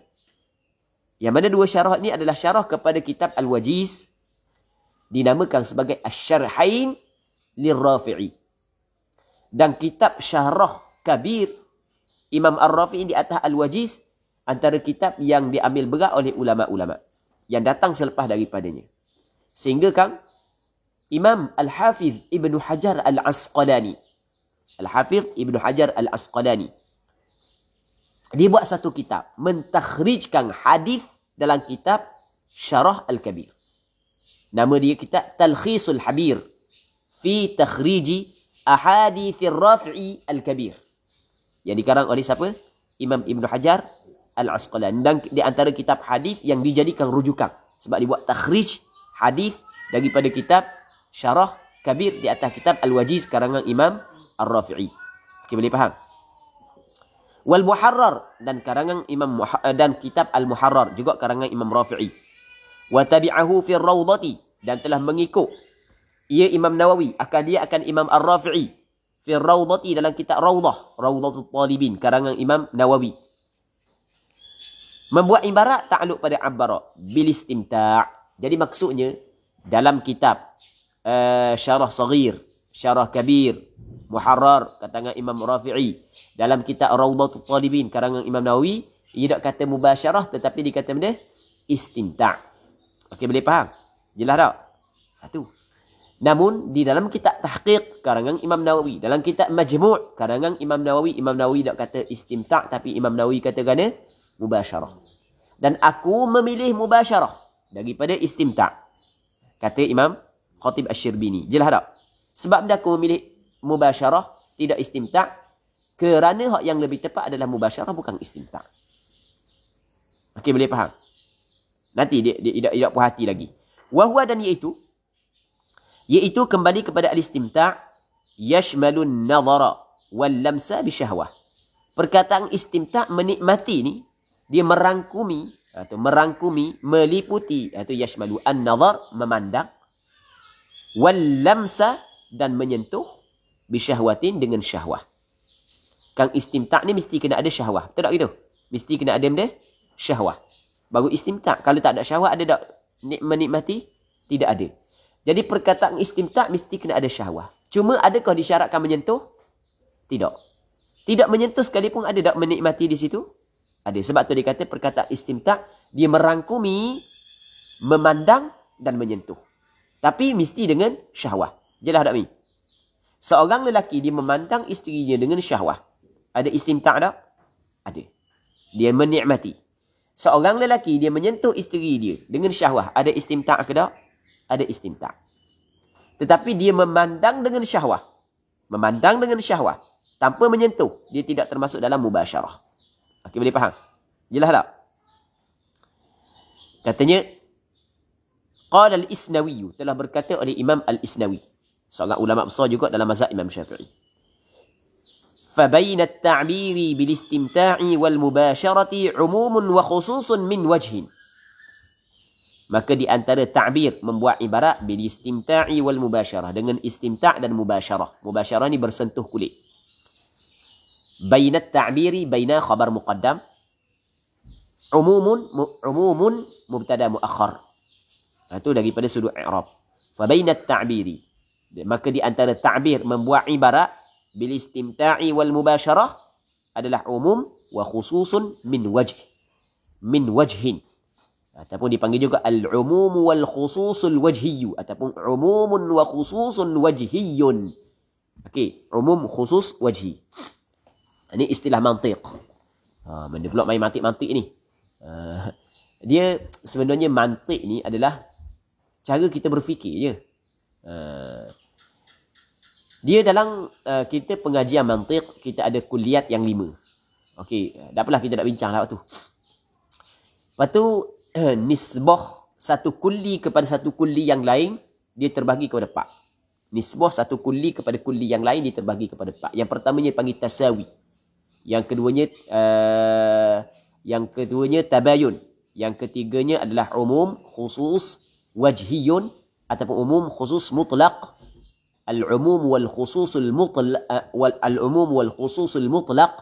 Yang mana dua syarah ni adalah syarah kepada kitab Al-Wajiz, dinamakan sebagai Asy-Syarhain Lir-Rafi'i. Dan kitab Syarah Kabir Imam Ar-Rafi'i di atas Al-Wajiz, antara kitab yang diambil berat oleh ulama-ulama yang datang selepas daripadanya. Sehingga kan Imam Al-Hafiz Ibnu Hajar Al-Asqalani, Al-Hafiz Ibnu Hajar Al-Asqalani, dia buat satu kitab mentakhrijkan hadis dalam kitab Syarah Al-Kabir. Nama dia kitab Talkhisul Habir fi takhriji ahadithir Rafi'i Al-Kabir. Yang dikarang oleh siapa? Imam Ibnu Hajar Al-Asqalani. Dan di antara kitab hadis yang dijadikan rujukan, sebab dibuat takhrij hadis daripada kitab Syarah Kabir di atas kitab Al-Wajiz karangan Imam Ar-Rafi'i. Okey, boleh faham? Wal Muharrar, dan karangan dan kitab Al-Muharrar juga karangan Imam Rafi'i. Wa tabi'ahu fi ar-rawdati, dan telah mengikut ia Imam Nawawi akan Imam Ar-Rafi'i fi ar-rawdati, dalam kitab Rawdah, Rawdatul Talibin karangan Imam Nawawi. Membuat ibarat takluk pada abbara bil istimta'. Jadi maksudnya dalam kitab Syarah Saghir, Syarah Kabir, Muharrar karangan Imam Rafi'i, dalam kitab Rawdatul Talibin karangan Imam Nawawi, ia tak kata mubasyarah tetapi dikata benda istimta'. Okey, boleh faham? Jelas tak? Satu. Namun di dalam kitab Tahqiq karangan Imam Nawawi, dalam kitab Majmu' karangan Imam Nawawi tak kata istimta' tapi Imam Nawawi kata gana mubasyarah. Dan aku memilih mubasyarah daripada istimta', kata Imam Khatib Asy-Syirbini. Jelas tak? Sebab dia aku memilih mubasyarah tidak istimta', kerana hak yang lebih tepat adalah mubasyarah bukan istimta'. Okey, boleh faham? Nanti dia tidak puas hati lagi. Wahwa, dan iaitu kembali kepada al-istimta' yashmalun nadhara wal lamsa bisyahwah. Perkataan istimta' menikmati ni dia merangkumi atau meliputi atau yashmalu an-nadhar, memandang, wal lamsa, dan menyentuh, bisyahwatin, dengan syahwah. Kang istimta' ni mesti kena ada syahwah. Betul tak gitu? Mesti kena ada benda syahwah baru istimta'. Kalau tak ada syahwah, ada tak menikmati? Tidak ada. Jadi perkataan istimta' mesti kena ada syahwah. Cuma adakah disyaratkan menyentuh? Tidak. Tidak menyentuh sekalipun ada tak menikmati di situ? Ada. Sebab tu dia kata perkataan istimta' dia merangkumi, memandang dan menyentuh. Tapi mesti dengan syahwah. Jelas tak Mi? Seorang lelaki dia memandang isterinya dengan syahwah. Ada istimta' tak? Ada. Dia menikmati. Seorang lelaki dia menyentuh isteri dia dengan syahwah. Ada istimta' ke tak? Ada istimta'. Tetapi dia memandang dengan syahwah. Memandang dengan syahwah. Tanpa menyentuh. Dia tidak termasuk dalam mubasyarah. Okey, boleh faham? Jelas tak? Katanya, Qala al-Isnawi, telah berkata oleh Imam al-Isnawi. Seorang ulama besar juga dalam mazhab Imam Syafi'i. فَبَيْنَ التَّعْبِيرِ بِالِاسْتِمْتَاعِ وَالْمُبَاشَرَةِ عُمُومٌ وَخُصُوصٌ مِنْ وَجْهٍ. Maka di antara ta'bir membuat ibarat bil-istimta'i wal mubasyarah, dengan istimta' dan mubasyarah. Mubasyarah ni bersentuh kulit. Baina ta'biri baina khabar muqaddam. Umumun mubtada muakhar. Itu daripada sudut i'rab. Fa baina ta'biri. Maka di antara ta'bir membuat ibarat bil istimta'i wal mubasyarah adalah umum wa khususun min wajhin. Ataupun dipanggil juga al-umum wal khususul wajhiyyu, ataupun umumun wa khususun wajhiyyun. Okey, umum khusus wajhi. Ini istilah mantiq. Benda pula main mantik-mantik ni. Dia sebenarnya mantik ni adalah cara kita berfikir je. Dia dalam kita pengajian mantik, kita ada kuliat yang 5. Okey, tak apalah kita nak bincang lah waktu. Lepas tu, nisbah satu kulli kepada satu kulli yang lain, dia terbagi kepada 4. Nisbah satu kulli kepada kulli yang lain, dia terbagi kepada 4. Yang pertamanya panggil tasawi. Yang keduanya tabayun. Yang ketiganya adalah umum, khusus, wajhiyun, ataupun umum, khusus, mutlaq. Al-umum wal khususul mutlaq. Al-umum wal khususul mutlaq.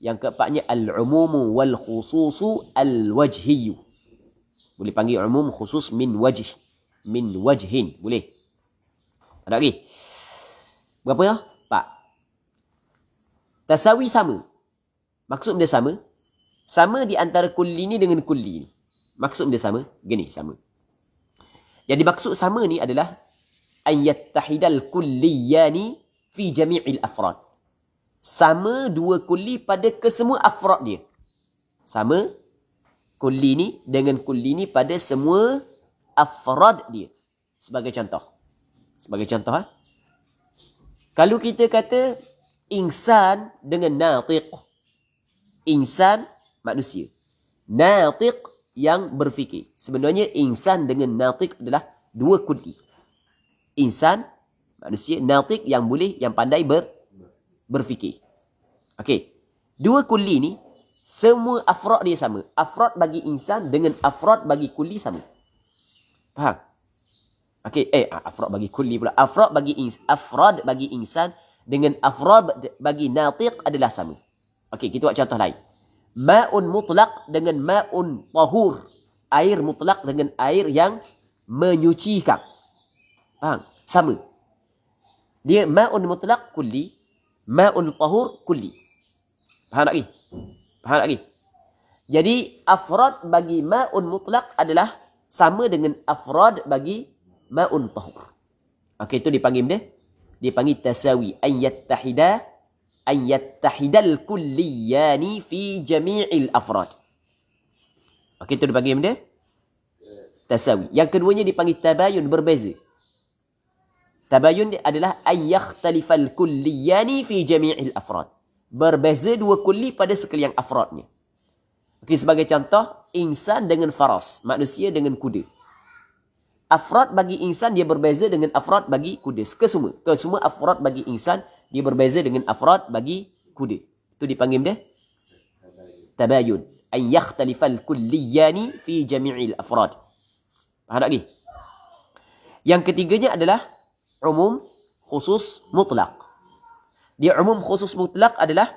Yang keempatnya al-umum wal khususu al-wajhiyu. Boleh panggil umum khusus min wajhin. Boleh. Ada lagi? Berapa ya? 4. Tasawi sama. Maksud dia sama. Sama di antara kulli ni dengan kulli ni. Maksud dia sama. Gini, sama. Jadi maksud sama ni adalah an yattahidal kulliyani fi jami'il afrad. Sama dua kulli pada kesemua afrad dia. Sama kulli ni dengan kulli ni pada semua afrad dia. Sebagai contoh. Kalau kita kata insan dengan natiq. Insan, manusia. Natiq yang berfikir. Sebenarnya insan dengan natiq adalah dua kulli. Insan, manusia, natiq yang pandai berfikir. Okey. Dua kulli ni, semua afrad dia sama. Afrad bagi insan dengan afrad bagi kulli sama. Faham? Okey, afrad bagi kulli pula. Afrad bagi insan dengan afrad bagi natiq adalah sama. Okey, kita buat contoh lain. Ma'un mutlaq dengan ma'un tahur. Air mutlaq dengan air yang menyucikan. Faham? Sama. Dia ma'un mutlaq kulli, ma'un tahur kulli. Faham tak lagi? Jadi afrad bagi ma'un mutlaq adalah sama dengan afrad bagi ma'un tahur. Okey, itu dipanggil tasawi. An yattahidal kulliyani fi jami'il afrad. Okey, itu dipanggil benda tasawi. Yang keduanya dipanggil tabayun, berbeza. Tabayun adalah an yakhtalifal kulliyani fi jami'il afrad. Berbeza dua kulli pada sekalian afradnya. Okey, sebagai contoh, insan dengan faras, manusia dengan kuda. Afrad bagi insan dia berbeza dengan afrad bagi kuda. Kesemua afrad bagi insan dia berbeza dengan afrad bagi kuda. Itu dipanggil dia tabayun. An yakhtalifal kulliyani fi jami'il afrad. Faham tak lagi? Yang ketiganya adalah umum khusus mutlaq. Dia umum khusus mutlaq adalah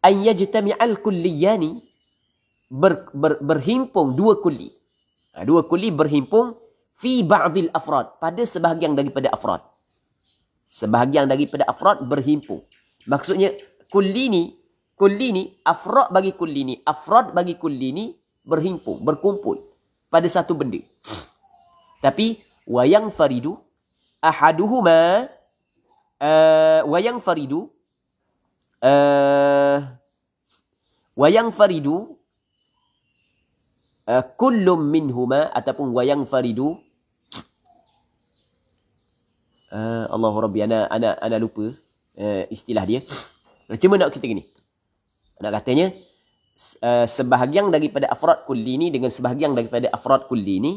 an yajtami'al kulliyani berhimpun dua kulli. Dua kulli berhimpun fi ba'dil afrad, pada sebahagian daripada afrad. Sebahagian daripada afrad berhimpun. Maksudnya kulli ni afrad bagi kulli ni, afrad bagi kulli ni berhimpun, berkumpul pada satu benda. Tapi wayang faridu ahaduhuma wayang faridu kullum minhuma, ataupun wayang faridu Allahu Rabbi, ana lupa istilah dia. Cuma nak kita gini, nak katanya sebahagian daripada afrad kulli ni dengan sebahagian daripada afrad kulli ni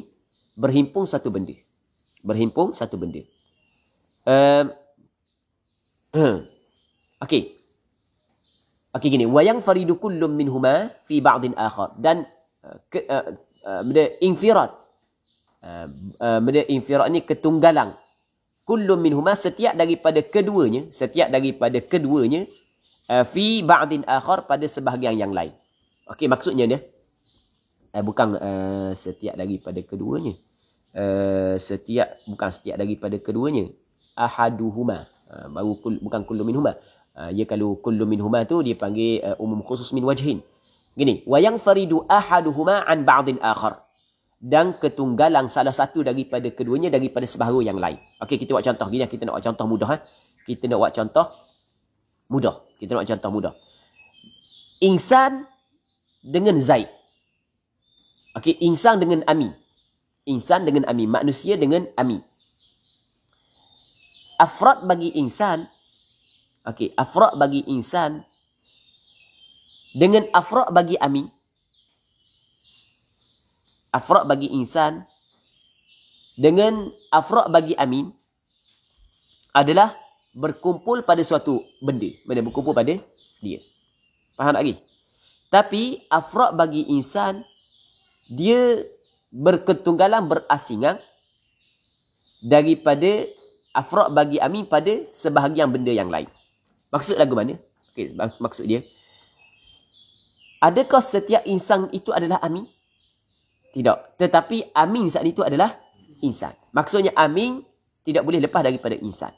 berhimpun satu benda. Berhimpun satu benda. Okey. Okey gini, wayang faridu kullum minhuma fi ba'din akhar, dan benda infirad. Benda infirad ni ketunggalan. Kullum minhuma, setiap daripada keduanya, fi ba'din akhar, pada sebahagian yang lain. Okey, maksudnya dia bukan setiap daripada keduanya. Bukan setiap daripada keduanya. Ahaduhuma. Bukan kullu minhuma. Kalau kullu minhuma tu dia panggil umum khusus min wajhin. Gini, wayang faridu ahaduhuma an ba'din akhar, dan ketunggalan salah satu daripada keduanya daripada sebahagian yang lain. Okey, kita buat contoh gini, kita nak buat contoh mudah. Kita nak buat contoh mudah. Insan dengan Zaid. Okey, insan dengan Ami. Manusia dengan Ami. Afrad bagi insan. Okey, afrad bagi insan dengan afrad bagi Ami. Afrad bagi insan dengan afrad bagi Amin adalah berkumpul pada suatu benda. Mana berkumpul pada dia. Faham tak lagi? Tapi afrad bagi insan, dia berketunggalan, berasingan daripada afrad bagi Amin pada sebahagian benda yang lain. Maksud lagu mana? Okay, maksud dia, adakah setiap insan itu adalah Amin? Tidak. Tetapi Amin saat itu adalah insan. Maksudnya Amin tidak boleh lepas daripada insan.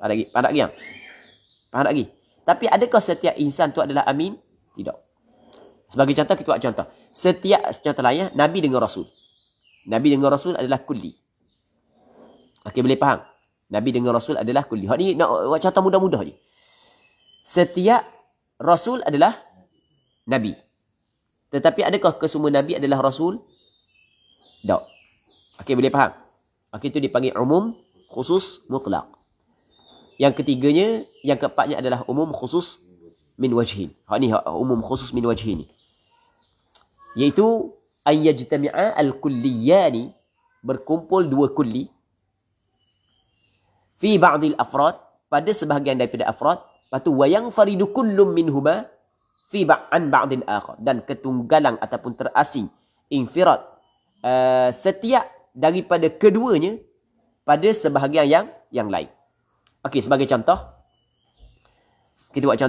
Faham tak lagi? Tapi adakah setiap insan itu adalah Amin? Tidak. Sebagai contoh, kita buat contoh. Setiap contoh lain, Nabi dengan Rasul. Nabi dengan Rasul adalah kulli. Okey, boleh faham? Nabi dengan Rasul adalah kulli. Hak ni nak buat contoh mudah-mudah je. Setiap Rasul adalah Nabi. Tetapi adakah kesemua Nabi adalah Rasul? Tak. Okey, boleh faham? Okey, itu dipanggil umum khusus mutlak. Yang ketiganya, yang keempatnya adalah umum khusus min wajhin. Hak ni umum khusus min wajhin ni. Iaitu an yajtami'a al-kulliyani, berkumpul dua kulli, fi ba'dil afrad, pada sebahagian daripada afrad, patu wayang faridu kullum minhuma fi ba'an ba'din akhar, dan ketunggalan ataupun terasing, infirad, setiap daripada keduanya pada sebahagian yang lain. Okey, sebagai contoh, kita buat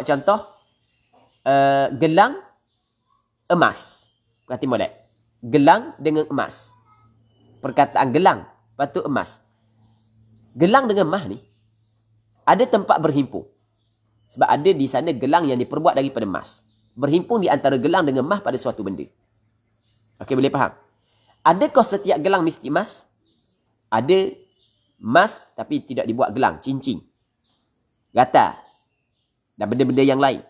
contoh gelang emas. Perhati molek. Gelang dengan emas. Perkataan gelang, patut emas. Gelang dengan emas ni ada tempat berhimpun. Sebab ada di sana gelang yang diperbuat daripada emas. Berhimpun di antara gelang dengan emas pada suatu benda. Okey, boleh faham? Adakah setiap gelang mesti emas? Ada emas tapi tidak dibuat gelang, cincin, gata dan benda-benda yang lain.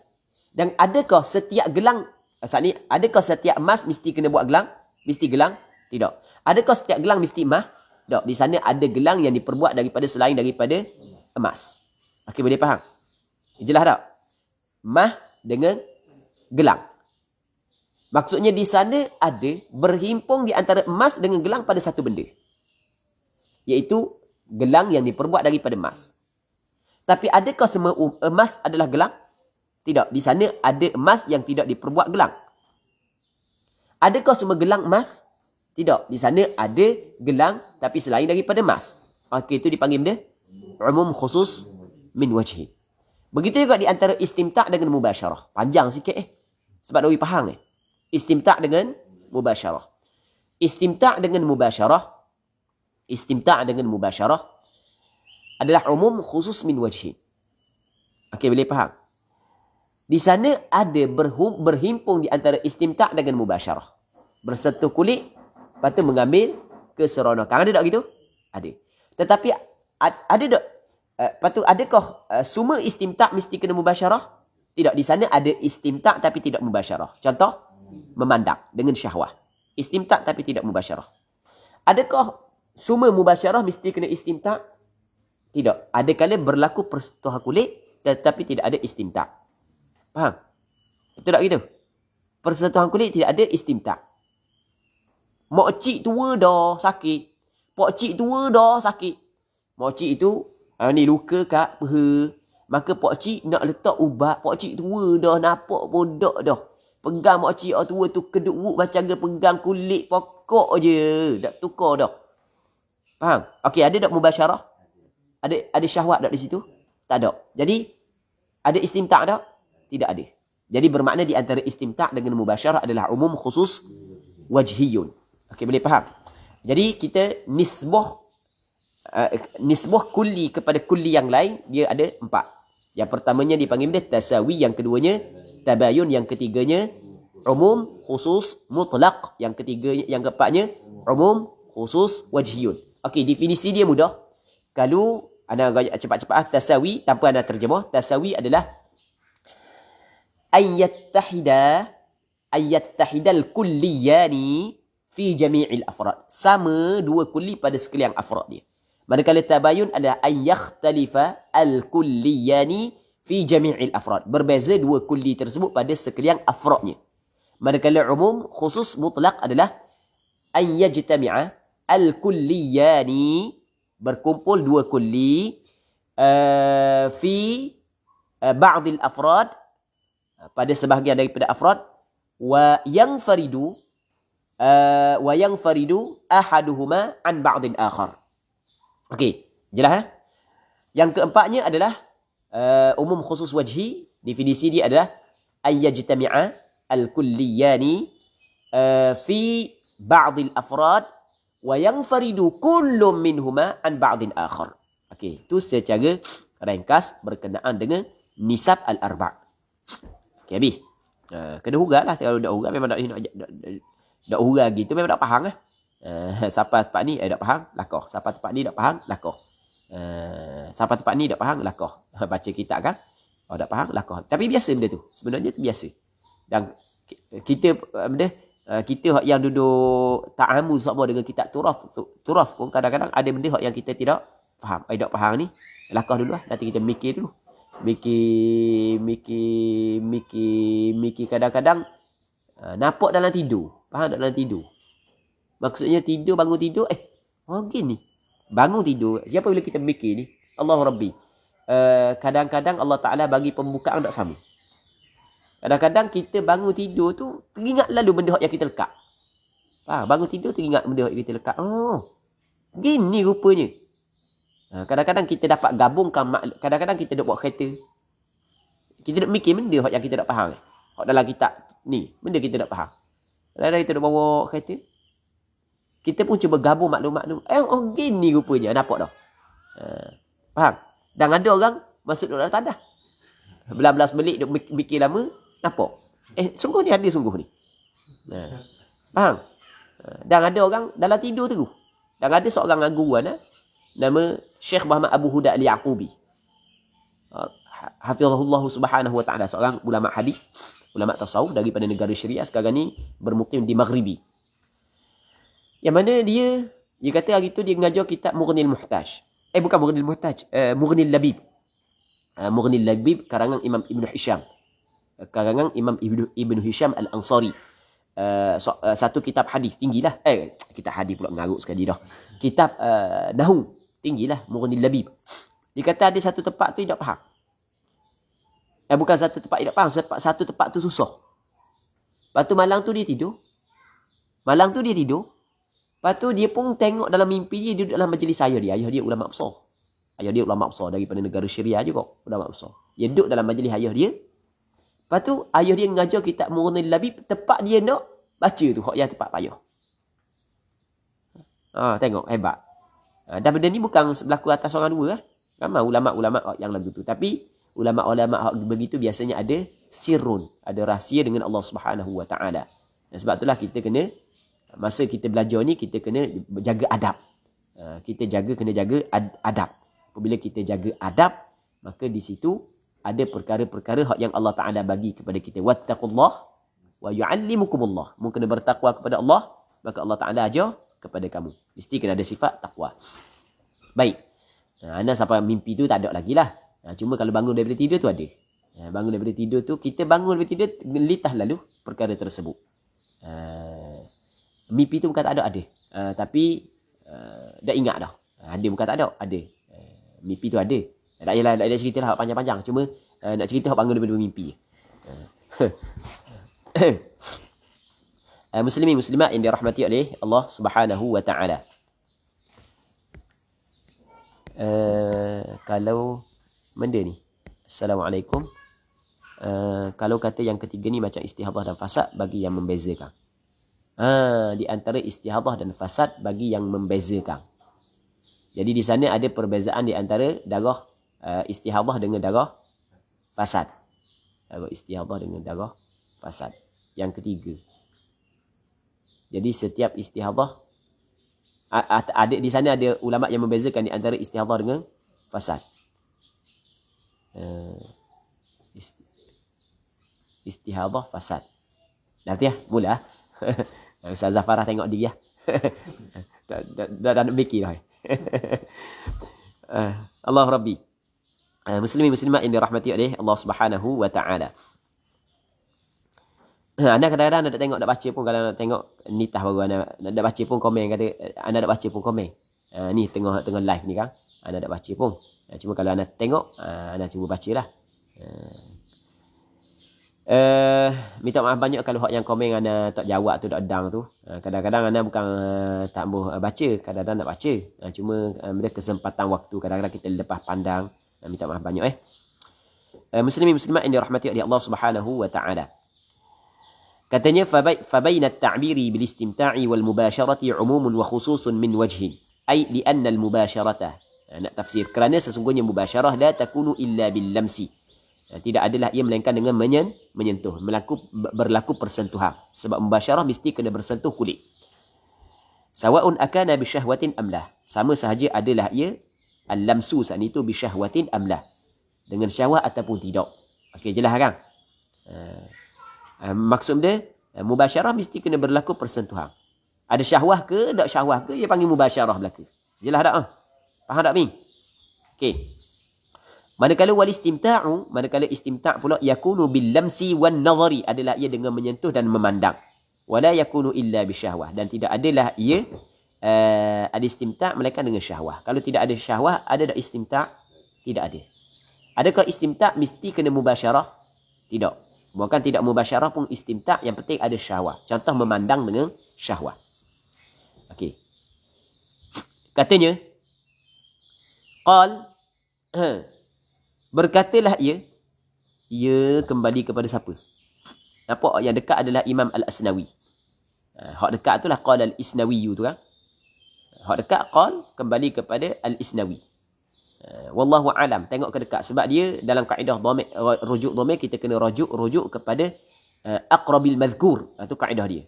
Dan adakah setiap gelang, saat ni, adakah setiap emas mesti kena buat gelang? Mesti gelang? Tidak. Adakah setiap gelang mesti emas? Tak. Di sana ada gelang yang diperbuat daripada selain daripada emas. Okey, boleh faham? Jelas tak? Emas dengan gelang. Maksudnya di sana ada berhimpun di antara emas dengan gelang pada satu benda. Iaitu gelang yang diperbuat daripada emas. Tapi adakah semua emas adalah gelang? Tidak. Di sana ada emas yang tidak diperbuat gelang. Adakah semua gelang emas? Tidak. Di sana ada gelang tapi selain daripada emas. Okey, itu dipanggil benda umum khusus min wajhin. Begitu juga di antara istimta' dengan mubasyarah. Panjang sikit Sebab dah faham Istimta' dengan mubasyarah. Istimta' dengan mubasyarah adalah umum khusus min wajhin. Okey, boleh faham? Di sana ada berhimpun di antara istimta' dengan mubasyarah. Bersentuh kulit, lepas tu mengambil keseronokan. Ada tak gitu? Ada. Tetapi ada tak? Lepas tu adakah semua istimta' mesti kena mubasyarah? Tidak. Di sana ada istimta' tapi tidak mubasyarah. Contoh, memandang dengan syahwah. Istimta' tapi tidak mubasyarah. Adakah semua mubasyarah mesti kena istimta'? Tidak. Ada kala berlaku persentuhan kulit tetapi tidak ada istimta'. Faham? Betul tak gitu? Persentuhan kulit tidak ada istimta'. Mak cik tua dah sakit. Pak cik tua dah sakit. Mak cik itu ni luka kat peha. Maka pak cik nak letak ubat. Pak cik tua dah nampak bodak dah. Pegang mak cik tua tu keduk macam ke pegang kulit pokok je. Dak tukar dah. Faham? Okey, ada tak mubasyarah? Ada syahwat tak di situ? Tak ada. Jadi ada istimta' tak? Tidak ada. Jadi bermakna di antara istimta' dengan mubasyarah adalah umum khusus wajhiyun. Okey, boleh faham? Jadi kita nisbah kulli kepada kulli yang lain dia ada 4. Yang pertamanya dipanggil tasawi, yang keduanya tabayun, yang ketiganya umum khusus mutlaq, yang keempatnya umum khusus wajhiyun. Okey, definisi dia mudah. Kalau ana cepat-cepat tasawi tanpa ana terjemah, tasawi adalah ayattahidal kulliyani fi jami'il afrad. Sama dua kulli pada sekalian afrad dia. Manakala tabayun adalah yakhtalifa al-kulliyani fi jami'il afrad. Berbeza dua kulli tersebut pada sekalian afradnya. Manakala umum khusus mutlaq adalah yajtami'a al-kulliyani, berkumpul dua kulli fi ba'dil afrad, pada sebahagian daripada afrad, wa yanfaridu ahaduhuma an ba'din akhar. Okey, jelas Yang keempatnya adalah umum khusus wajhi. Definisi dia adalah yajtami'a al-kulliyani fi ba'dil afrad wa yanfaridu kullum minhuma an ba'din akhar. Okey, itu secara ringkas berkenaan dengan nisab al-arba'. Okey, habis. Kena hurat lah. Kalau tak hurat memang tak hurat gitu memang tak faham lah. Siapa tempat ni tak faham, lakoh. Siapa tempat ni tak faham, lakoh. Siapa tempat ni tak faham, lakoh. Baca kitab kan, tak faham, lakoh. Tapi biasa benda tu. Sebenarnya tu biasa. Dan kita yang duduk ta'amul sama dengan kitab turaf pun kadang-kadang ada benda yang kita tidak faham. Tak faham ni, lakoh dulu lah. Nanti kita mikir dulu. Mikir kadang-kadang nampak dalam tidur. Faham tak dalam tidur? Maksudnya bangun tidur, gini. Bangun tidur. Siapa bila kita mikir ni? Allah Rabbi. Kadang-kadang Allah Ta'ala bagi pembukaan tak sama. Kadang-kadang kita bangun tidur tu, teringat lalu benda yang kita lekat. Bangun tidur teringat benda yang kita lekat. Gini rupanya. Kadang-kadang kita dapat gabungkan, kadang-kadang kita nak buat kereta. Kita nak mikir benda yang kita tak faham. Dalam kitab ni, benda kita tak faham. Kadang-kadang kita nak bawa kereta. Kita pun cuba gabung maklum-maklum. Gini rupanya. Nampak dah. Faham? Dan ada orang masuk dalam tandas. Belas-belas belik duk mikir lama. Nampak? Sungguh ni ada sungguh ni. Faham? Dan ada orang dalam tidur terus. Dan ada seorang guru nama Syekh Muhammad Abu Huda Al-Yaqubi. Hafizahullah subhanahu wa ta'ala. Seorang ulama hadis, ulama tasawuf daripada negara Syariah, sekarang ni bermukim di Maghribi. Yang mana dia kata hari tu dia mengajar kitab Mughnil Muhtaj. Bukan Mughnil Muhtaj, Mughnil Labib. Mughnil Labib karangan Imam Ibn Hisham. Karangan Imam Ibn Hisham Al-Ansari. Satu kitab hadis tinggilah. Kitab hadis pula mengarut sekali dah. Kitab Nahu tinggilah, Mughnil Labib. Dia kata ada satu tempat tu dia tak faham. Bukan satu tempat dia tak faham, satu tempat tu susah. Lepas tu malam tu dia tidur. Lepas tu dia pun tengok dalam mimpi dia duduk dalam majlis ayah dia. Ayah dia ulama besar. Ayah dia ulama besar daripada negara Syariah juga. Ulama besar. Dia duduk dalam majlis ayah dia. Lepas tu ayah dia mengajar kitab Mughnil Labib. Tepat dia nak baca tu hak yang tepat payah. Tengok hebat. Dan benda ni bukan berlaku atas orang dua lah. Ramai ulama-ulama yang lagu tu. Tapi ulama-ulama begitu biasanya ada sirrun, ada rahsia dengan Allah Subhanahu Wa Taala. Dan sebab itulah kita kena, masa kita belajar ni, kita kena jaga adab. Kita kena jaga adab. Apabila kita jaga adab, maka di situ ada perkara-perkara yang Allah Ta'ala bagi kepada kita. Wattaqullah wa yu'allimukumullah. Mu kena bertakwa kepada Allah, maka Allah Ta'ala ajar kepada kamu. Mesti kena ada sifat takwa. Baik. Anda sampai mimpi tu tak ada lagi lah. Cuma kalau bangun daripada tidur tu ada. Bangun daripada tidur tu, kita bangun daripada tidur, litah lalu perkara tersebut. Mimpi tu bukan tak ada. Tapi dah ingat dah. Ada bukan tak ada. Ada. Mimpi tu ada. Tak payahlah nak cerita lah panjang-panjang. Cuma nak cerita bangun daripada mimpi. Muslimin muslimat yang dirahmati oleh Allah Subhanahu Wa Taala. Kalau benda ni, Assalamualaikum. Kalau kata yang ketiga ni macam istihadah dan fasad bagi yang membezakan. Di antara istihadah dan fasad bagi yang membezakan. Jadi di sana ada perbezaan di antara darah istihadah dengan darah fasad. Darah istihadah dengan darah fasad. Yang ketiga. Jadi setiap istihadah ada di sana ada ulama yang membezakan di antara istihadah dengan fasad. Istihadah fasad. Nanti mula. Ustaz Zafarah tengok dia. Dah nak fikir dah. Allah Rabbi. Muslimin muslimat yang dirahmati oleh Allah Subhanahu Wa Taala. Anda kadang-kadang anda nak tengok, nak baca pun, kalau nak tengok nitah baru anda nak baca pun komen, kata anda nak baca pun komen. Ni tengah live ni kan. Anda nak baca pun. Cuma kalau anda tengok, anda cuba bacalah. Minta maaf banyak kalau hak yang komen anda tak jawab tu, tak edang tu. Kadang-kadang anda bukan tak mau baca, kadang-kadang nak baca. Cuma bila kesempatan waktu, kadang-kadang kita lepas pandang. Minta maaf banyak Muslimin muslimat yang dirahmati oleh Allah Subhanahu Wa Taala. Katanya fabaina at-ta'biri bil istimta'i wal mubasharati 'umumun wa khususun min wajhin. Ai li'anna al-mubasharata. Nak tafsir, kerana sesungguhnya mubasyarah la takunu illa bil lamsi. Tidak adalah ia melainkan dengan menyentuh, berlaku persentuhan. Sebab mubasyarah mesti kena bersentuh kulit. Sawa'un akana bi syahwatin amlah. Sama sahaja adalah ia al-lamsu saat itu bi syahwatin amlah. Dengan syahwat ataupun tidak. Okey, jelas kan? Maksud dia, mubasyarah mesti kena berlaku persentuhan. Ada syahwah ke, tak syahwah ke, dia panggil mubasyarah berlaku. Jelas tak? Faham tak, Bing? Okey. Manakala wal istimta'u, manakala istimta' pula yakunu bil lamsi wan nazari, adalah ia dengan menyentuh dan memandang. Wala yakunu illa bi syahwah, dan tidak adalah ia ada istimta' melainkan dengan syahwah. Kalau tidak ada syahwah, ada tak istimta'? Tidak ada. Adakah istimta' mesti kena mubasyarah? Tidak. Bukan tidak mubasyarah pun istimta', yang penting ada syahwah. Contoh memandang dengan syahwah. Okey. Katanya, qal, berkatalah ia kembali kepada siapa? Nampak yang dekat adalah Imam Al-Asnawi. Hak dekat itulah qal Al-Isnawi tu kan. Hak dekat qal kembali kepada Al-Isnawi. Wallahu alam, tengok ke dekat, sebab dia dalam kaedah dhamir, rujuk dhamir kita kena rujuk kepada aqrabil madhkur. Itu kaedah dia.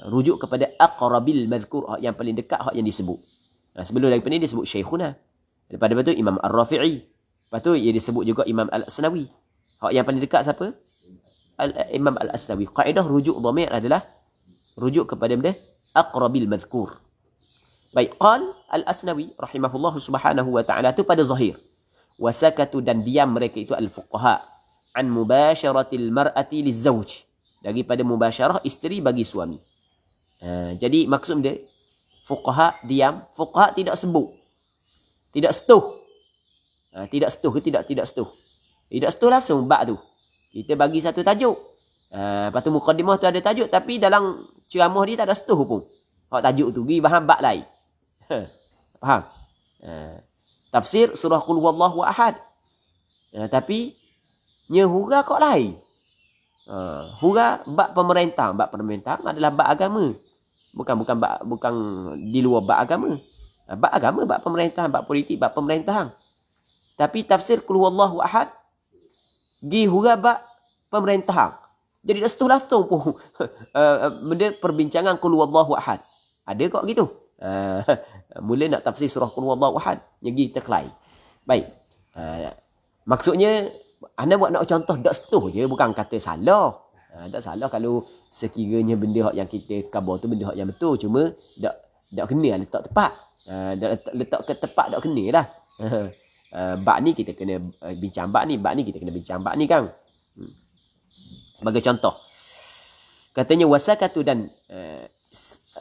Rujuk kepada aqrabil madhkur, yang paling dekat, hak yang disebut. Sebelum daripada ni disebut Syekhuna. Daripada itu Imam Ar-Rafi'i. Lepas tu ia disebut juga Imam Al-Asnawi. Hak yang paling dekat siapa? Imam Al-Asnawi. Kaedah rujuk dhamir adalah rujuk kepada benda aqrabil madhkur. Baik, qal Al-Asnawi rahimahullah subhanahu wa ta'ala tu pada zahir. Wasakatu, dan diam mereka itu al-fuqaha an mubasyaratil mar'ati lizzawj, daripada mubasyarah isteri bagi suami. Jadi maksud dia, fuqaha diam, fuqaha tidak sebut. Tidak setuh. Tidak setuh ke tidak setuh. Tidak setuh langsung bab tu. Kita bagi satu tajuk. Lepas tu muqaddimah tu ada tajuk, tapi dalam ceramah dia tak ada setuh pun. Hak tajuk tu, pergi bahan bab lain. Faham? Tafsir surah Qul Huwallahu Ahad. Tapi nyehura kok lain. Hura bab pemerintah adalah bab agama. Bukan di luar bab agama. Bab agama, bab pemerintahan, bab politik, bab pemerintahan. Tapi tafsir qul huwallahu ahad di hura bab pemerintahan. Jadi dah setuh langsung pun benda perbincangan qul huwallahu ahad. Ada kok gitu. Mula nak tafsir surah qul huwallahu ahad, jadi terkelai. Baik. Maksudnya anda buat nak contoh dak setuh je, bukan kata salah. Tak salah kalau sekiranya benda hak yang kita khabar tu benda hak yang betul, cuma dak kena letak tepat. Letak ke tepat dak kena dah. Bab ni kita kena bincang bab ni kita kena bincang bab ni kan. Sebagai contoh, katanya wasakatu dan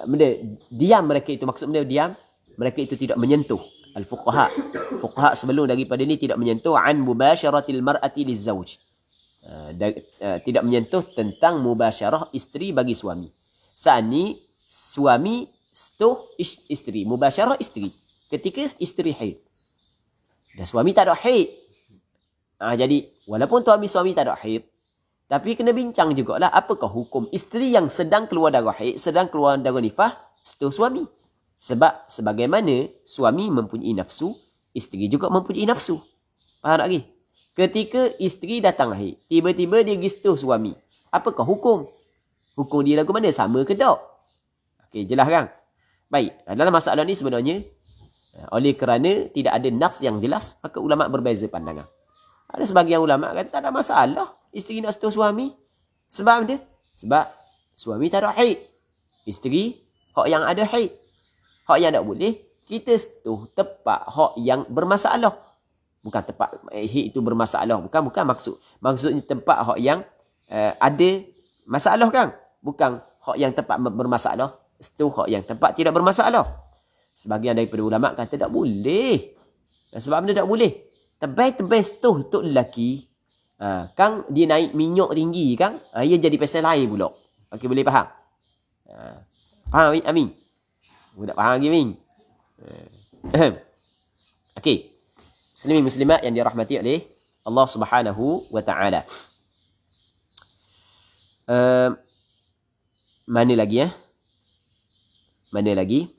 benda diam mereka itu, maksud benda diam mereka itu tidak menyentuh fuqaha sebelum daripada ni tidak menyentuh an mubasyaratil mar'ati lizauj, tidak menyentuh tentang mubasyarah isteri bagi suami. Saat ni suami setuh isteri, mubasyarah isteri ketika isteri haid dan suami tak ada haid. Jadi walaupun suami tak ada haid, tapi kena bincang jugalah apakah hukum isteri yang sedang keluar darah haid, sedang keluar darah nifas setuh suami. Sebab sebagaimana suami mempunyai nafsu, isteri juga mempunyai nafsu. Faham tak lagi? Ketika isteri datang haid, tiba-tiba dia pergi setuh suami. Apakah hukum? Hukum dia lagu mana? Sama ke tak? Okey, jelas kan? Baik, dalam masalah ni sebenarnya, oleh kerana tidak ada nafs yang jelas, maka ulama berbeza pandangan. Ada sebahagian ulama kata tak ada masalah isteri nak setuh suami. Sebab dia? Sebab suami tak ada haid. Isteri hak yang ada haid. Hak yang tak boleh, kita setuh tepat hak yang bermasalah. Bukan tepat haid itu bermasalah. Bukan maksudnya tempat hak yang ada masalah kan? Bukan hak yang tepat bermasalah, setuh hak yang tempat tidak bermasalah. Sebahagian daripada ulama kata tak boleh. Sebab benda tak boleh. Tebal-tebal setuh untuk lelaki. Kang dia naik minyak tinggi kan? Ia jadi pasal lain pula. Okey, boleh faham? Faham Amin? Tak faham lagi Amin? Okey. Muslimin muslimat yang dirahmati oleh Allah Subhanahu wa taala. Mana lagi ya? Mana lagi?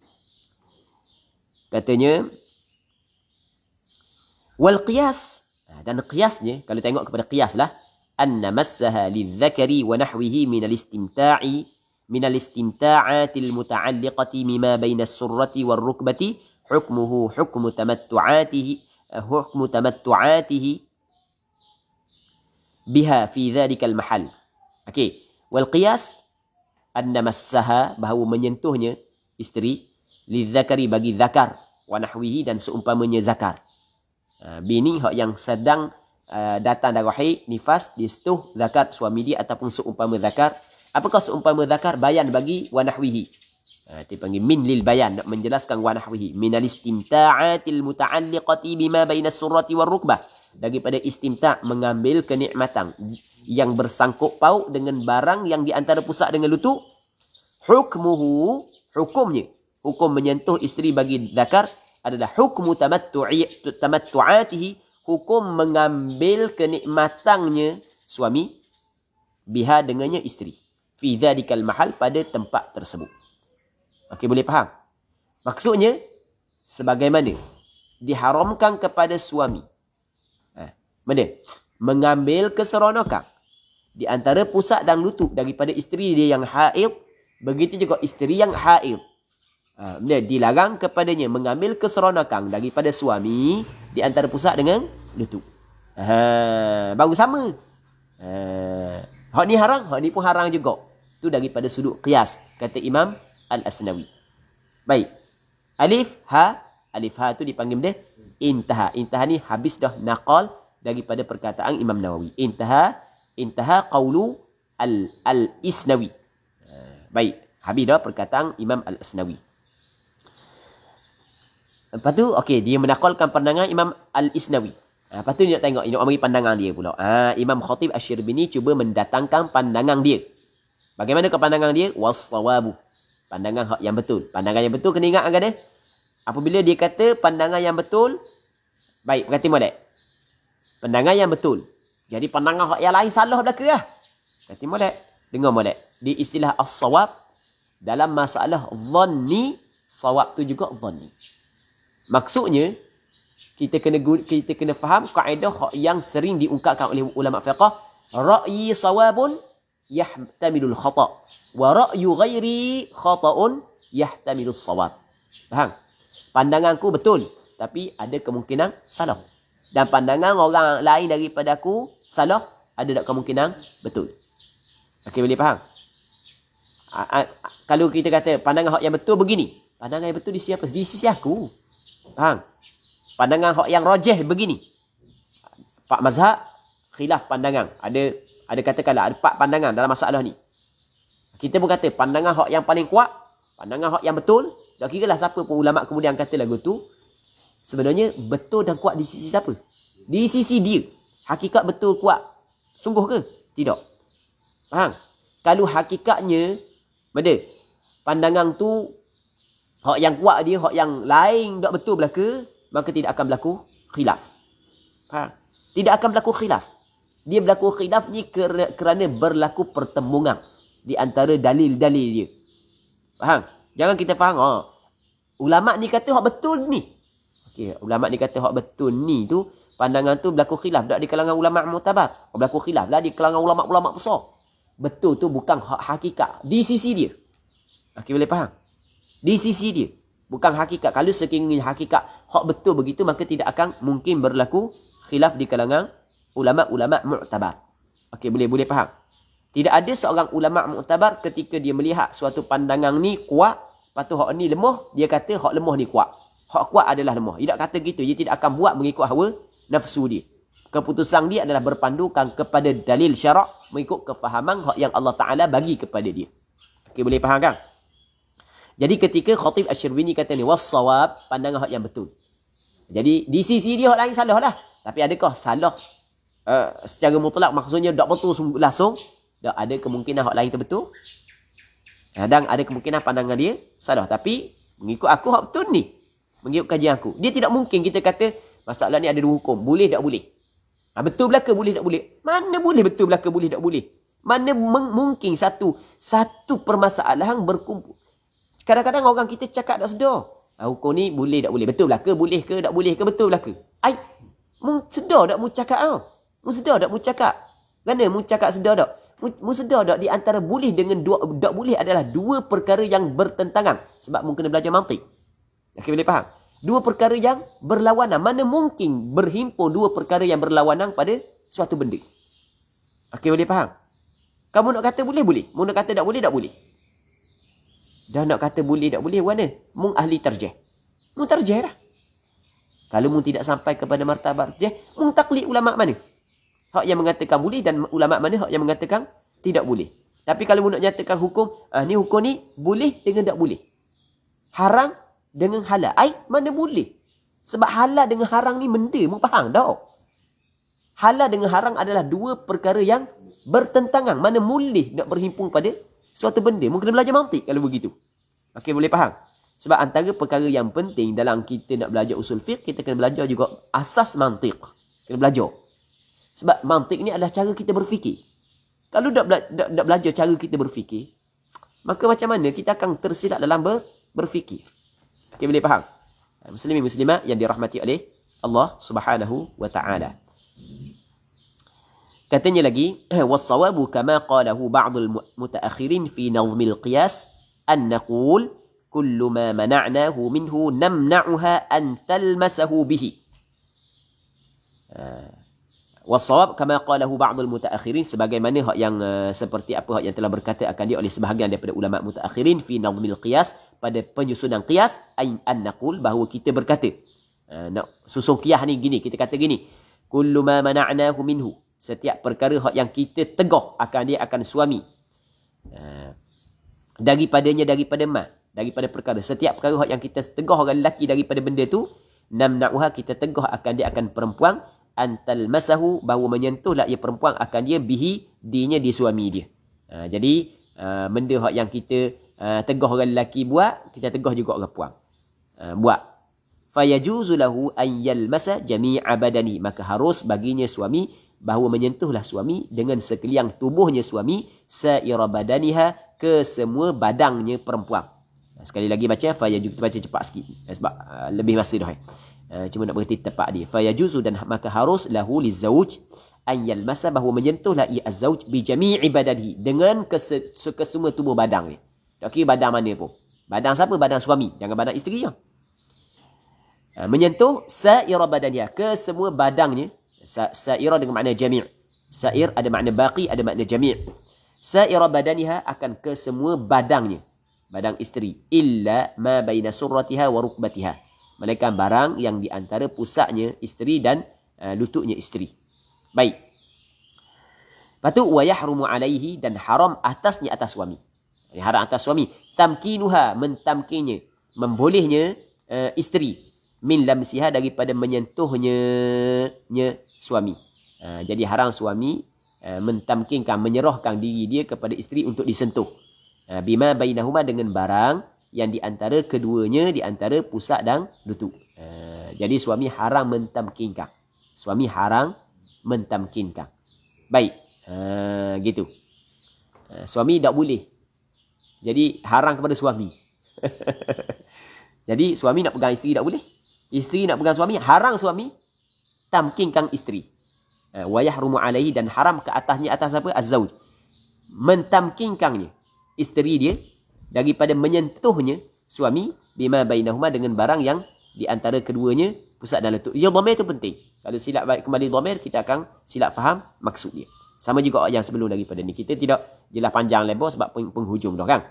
Katanya wal qiyas, dan qiyasnya kalau tengok kepada qiyas lah, anna massaha lidzakari wa nahwihi min al-istimta'atil muta'alliqati mimma baina as-surrati war-rukbati hukmuhu hukmu tamattu'atihi biha fi dhalika al-mahal. Okey, wal qiyas anna massaha, bahawa menyentuhnya isteri, lidzakari bagi zakar, wa nahwihi dan seumpamanya zakar. Bini hak yang sedang datang darah haid, nifas, disetuh zakar suami dia ataupun seumpama zakar. Apakah seumpama zakar? Bayan bagi wa nahwihi. Dia panggil min lil bayan, nak menjelaskan wa nahwihi. Minal istimta'atil muta'alliqati bima baina surrati war rukbah. Daripada istimta' mengambil kenikmatan yang bersangkut paut dengan barang yang di antara pusat dengan lutut. Hukmuhu, hukumnya, hukum menyentuh isteri bagi zakar adalah hukmu tamattu'atihi, hukum mengambil kenikmatannya suami, biha dengannya isteri, fi dzadikal mahal, pada tempat tersebut. Okey, boleh faham? Maksudnya sebagaimana diharamkan kepada suami mengambil keseronokan di antara pusat dan lutut daripada isteri dia yang haid, begitu juga isteri yang haid dilarang kepadanya mengambil keseronokan daripada suami di antara pusat dengan lutut. Baru sama. Hak ni haram, hak ni pun haram juga. Itu daripada sudut qiyas, kata Imam Al-Asnawi. Baik. Alif ha tu dipanggil dia intaha. Intaha ni habis dah naqal daripada perkataan Imam Nawawi. Intaha qaulu Al-Isnawi. Baik, habis dah perkataan Imam Al-Asnawi. Lepas tu, okey, dia menakalkan pandangan Imam Al-Isnawi. Lepas tu dia nak tengok, dia nak bagi pandangan dia pula. Imam Khatib Asy-Syirbini cuba mendatangkan pandangan dia. Bagaimana ke pandangan dia? Was-sawabu. Pandangan hak yang betul. Pandangan yang betul kena ingat kan dia? Apabila dia kata pandangan yang betul, baik, berkati molek. Pandangan yang betul. Jadi pandangan hak yang lain salah dah ke lah? Berarti molek. Dengar molek. Di istilah as-sawab, dalam masalah dhanni, sawab tu juga dhanni. Maksudnya, kita kena faham kaedah yang sering diungkapkan oleh ulama fiqh. Ra'yi sawabun yahtamilul khata' wa ra'yu ghairi khata'un yahtamilus sawab. Faham? Pandanganku betul, tapi ada kemungkinan salah. Dan pandangan orang lain daripada aku salah, ada tak kemungkinan betul. Okey, boleh faham? Kalau kita kata pandangan hak yang betul begini, pandangan yang betul di siapa? Di sisi aku. Faham? Pandangan hak yang rajih begini. Pak mazhab khilaf pandangan. Ada katakanlah ada 4 pandangan dalam masalah ni. Kita pun kata pandangan hak yang paling kuat, pandangan hak yang betul, tak kira lah siapa pun ulama kemudian kata lagu tu, sebenarnya betul dan kuat di sisi siapa? Di sisi dia. Hakikat betul kuat. Sungguh ke? Tidak. Faham? Kalau hakikatnya, benda, pandangan tu, hak yang kuat dia, hak yang lain tak betul belaka, maka tidak akan berlaku khilaf. Faham? Tidak akan berlaku khilaf. Dia berlaku khilaf ni kerana berlaku pertembungan di antara dalil-dalil dia. Faham? Jangan kita faham, ulama ni kata hak betul ni. Okey, ulama ni kata hak betul ni tu, pandangan tu berlaku khilaf tak di kalangan ulama mu'tabar. Berlaku khilaf lah di kalangan ulama-ulama besar. Betul tu bukan hak hakikat di sisi dia. Okey, boleh faham? Di sisi dia, bukan hakikat. Kalau sekiranya hakikat hak betul begitu, maka tidak akan mungkin berlaku khilaf di kalangan ulama-ulama mu'tabar. Okey, boleh faham? Tidak ada seorang ulama mu'tabar ketika dia melihat suatu pandangan ni kuat, lepas tu hak ni lemah, dia kata hak lemah ni kuat. Hak kuat adalah lemah. Dia tak kata gitu. Dia tidak akan buat mengikut hawa nafsu dia. Keputusan dia adalah berpandukan kepada dalil syarak, mengikut kefahaman hak yang Allah Ta'ala bagi kepada dia. Okey, boleh faham kan? Jadi ketika Khatib Asy-Syirwini kata ni, was-sawab, pandangan hak yang betul. Jadi di sisi dia hak lain salah lah. Tapi adakah salah secara mutlak, maksudnya tak betul langsung? Tak, ada kemungkinan hak lain tu betul. Dan ada kemungkinan pandangan dia salah. Tapi mengikut aku hak betul ni. Mengikut kajian aku. Dia tidak mungkin kita kata masalah ni ada 2 hukum. Boleh tak boleh? Betul belaka boleh tak boleh? Mana boleh betul belaka boleh tak boleh? Mana mungkin satu permasalahan berkumpul. Kadang-kadang orang kita cakap tak sedar. Hukum ni boleh tak boleh? Betul belaka boleh ke tak boleh ke? Betul belaka? Mu sedar tak mu cakap tau? Mu sedar tak mu cakap? Mana mu cakap sedar tak? Mu sedar tak di antara boleh dengan tak boleh adalah 2 perkara yang bertentangan. Sebab mu kena belajar mantik. Okey, boleh faham? 2 perkara yang berlawanan. Mana mungkin berhimpun 2 perkara yang berlawanan pada suatu benda? Okey, boleh faham? Kamu nak kata boleh, boleh. Mu nak kata tak boleh, tak boleh. Dah nak kata boleh, tak boleh, mana? Mu ahli tarjih. Mu tarjih lah. Kalau mu tidak sampai kepada martabat tarjih, mu taklid ulama' mana? Hak yang mengatakan boleh dan ulama' mana hak yang mengatakan tidak boleh. Tapi kalau mu nak nyatakan hukum, ni hukum ni boleh dengan tak boleh. Haram dengan halal. Mana boleh? Sebab halal dengan haram ni benda. Mu faham tak? Halal dengan haram adalah 2 perkara yang bertentangan. Mana boleh nak berhimpun pada suatu benda. Mu kena belajar mantik kalau begitu. Okey, boleh faham? Sebab antara perkara yang penting dalam kita nak belajar usul fiqh, kita kena belajar juga asas mantik. Kena belajar. Sebab mantik ni adalah cara kita berfikir. Kalau tak belajar cara kita berfikir, maka macam mana kita akan tersilap dalam berfikir. Okey, boleh faham? Muslimin muslimat yang dirahmati oleh Allah Subhanahu wa taala. Katanya lagi, was-sawabu kama qalahu ba'dul mutaakhirin fi nazmil qiyas an naqul kullu ma mana'nahu minhu namna'uha an talmasahu bihi. Was-sawab kama qalahu ba'dul mutaakhirin, sebagaimana hak yang seperti apa hak yang telah berkata akan dia oleh sebahagian daripada ulama mutaakhirin fi nazmil qiyas, pada penyusunan qiyas, an naqul, bahawa kita berkata, nak susun qiyas ni gini, kita kata gini, kullu ma mana'nahu minhu, setiap perkara hak yang kita tegah akan dia akan suami, daripada perkara, setiap perkara hak yang kita tegah orang lelaki daripada benda tu, namna'uha, kita tegah akan dia akan perempuan, antal masahu, bahawa menyentuhlah ia perempuan akan dia, bihi, dinya, di suami dia. Jadi benda hak yang kita tegah orang lelaki buat, kita tegah juga orang puan buat. Fayajuzu lahu an yalmasa jami'a badani, maka harus baginya suami bahawa menyentuhlah suami dengan sekalian tubuhnya suami sa'ira badaniha, ke semua badangnya perempuan. Sekali lagi baca, fayajuzu, kita baca cepat sikit sebab lebih masa dah. Cuma nak berhenti tepat dia. Fayajuzu, dan maka harus lahu lizauj an yalmasa, bahawa menyentuhlah ia az-zauj bi jami'i badanihi, dengan ke semua tubuh badang dia. Tak kira badang mana pun. Badang siapa? Badang suami, jangan badang isteri ya. Menyentuh sa'ira badaniha, ke semua badangnya. Sa'ira dengan makna jami'. Sa'ir ada makna baqi, ada makna jami'. Sa'ira badaniha, akan ke semua badangnya, badang isteri. Illa ma baina surratiha wa rukbatiha, melainkan barang yang di antara pusatnya isteri dan lututnya isteri. Baik. Lepas tu wa yahrumu alaihi, dan haram atasnya, atas suami. Haram atas suami. Tamkinuha, mentamkinnya, membolehnya isteri. Min lamsiha, daripada menyentuhnya suami. Jadi haram suami mentamkinkan, menyerahkan diri dia kepada isteri untuk disentuh. Bima bainahuma, dengan barang yang di antara keduanya, di antara pusat dan lutut. Jadi suami haram mentamkinkan. Suami haram mentamkinkan. Baik. Gitu. Suami tak boleh. Jadi haram kepada suami. Jadi suami nak pegang isteri tak boleh. Isteri nak pegang suami, haram suami tamkinkan isteri. Wa yahrumu alaihi, dan haram ke atasnya, atas apa? Az-zauj. Mentamkinkannya isteri dia daripada menyentuhnya suami, bima bainahuma, dengan barang yang di antara keduanya pusat dan lutut. Ya, dhamir itu penting. Kalau silap balik kembali dhamir, kita akan silap faham maksud dia. Sama juga yang sebelum daripada ni. Kita tidak jelas panjang lebar sebab penghujung dah kan.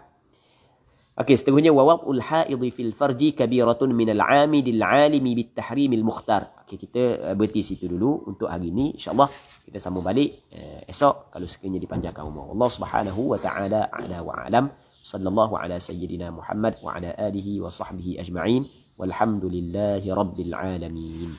Okey, seterusnya wa wad'ul haidhi fil farji kabiratun minal 'amidil 'alimi bit tahrimil mukhtar. Okey, kita berhenti situ dulu untuk hari ini. Insya-Allah kita sambung balik esok kalau sekiranya dipanjangkan umur. Allah Subhanahu wa taala a'la wa a'lam. Sallallahu ala sayyidina Muhammad wa ala alihi wa sahbihi ajma'in. Walhamdulillahi rabbil alamin.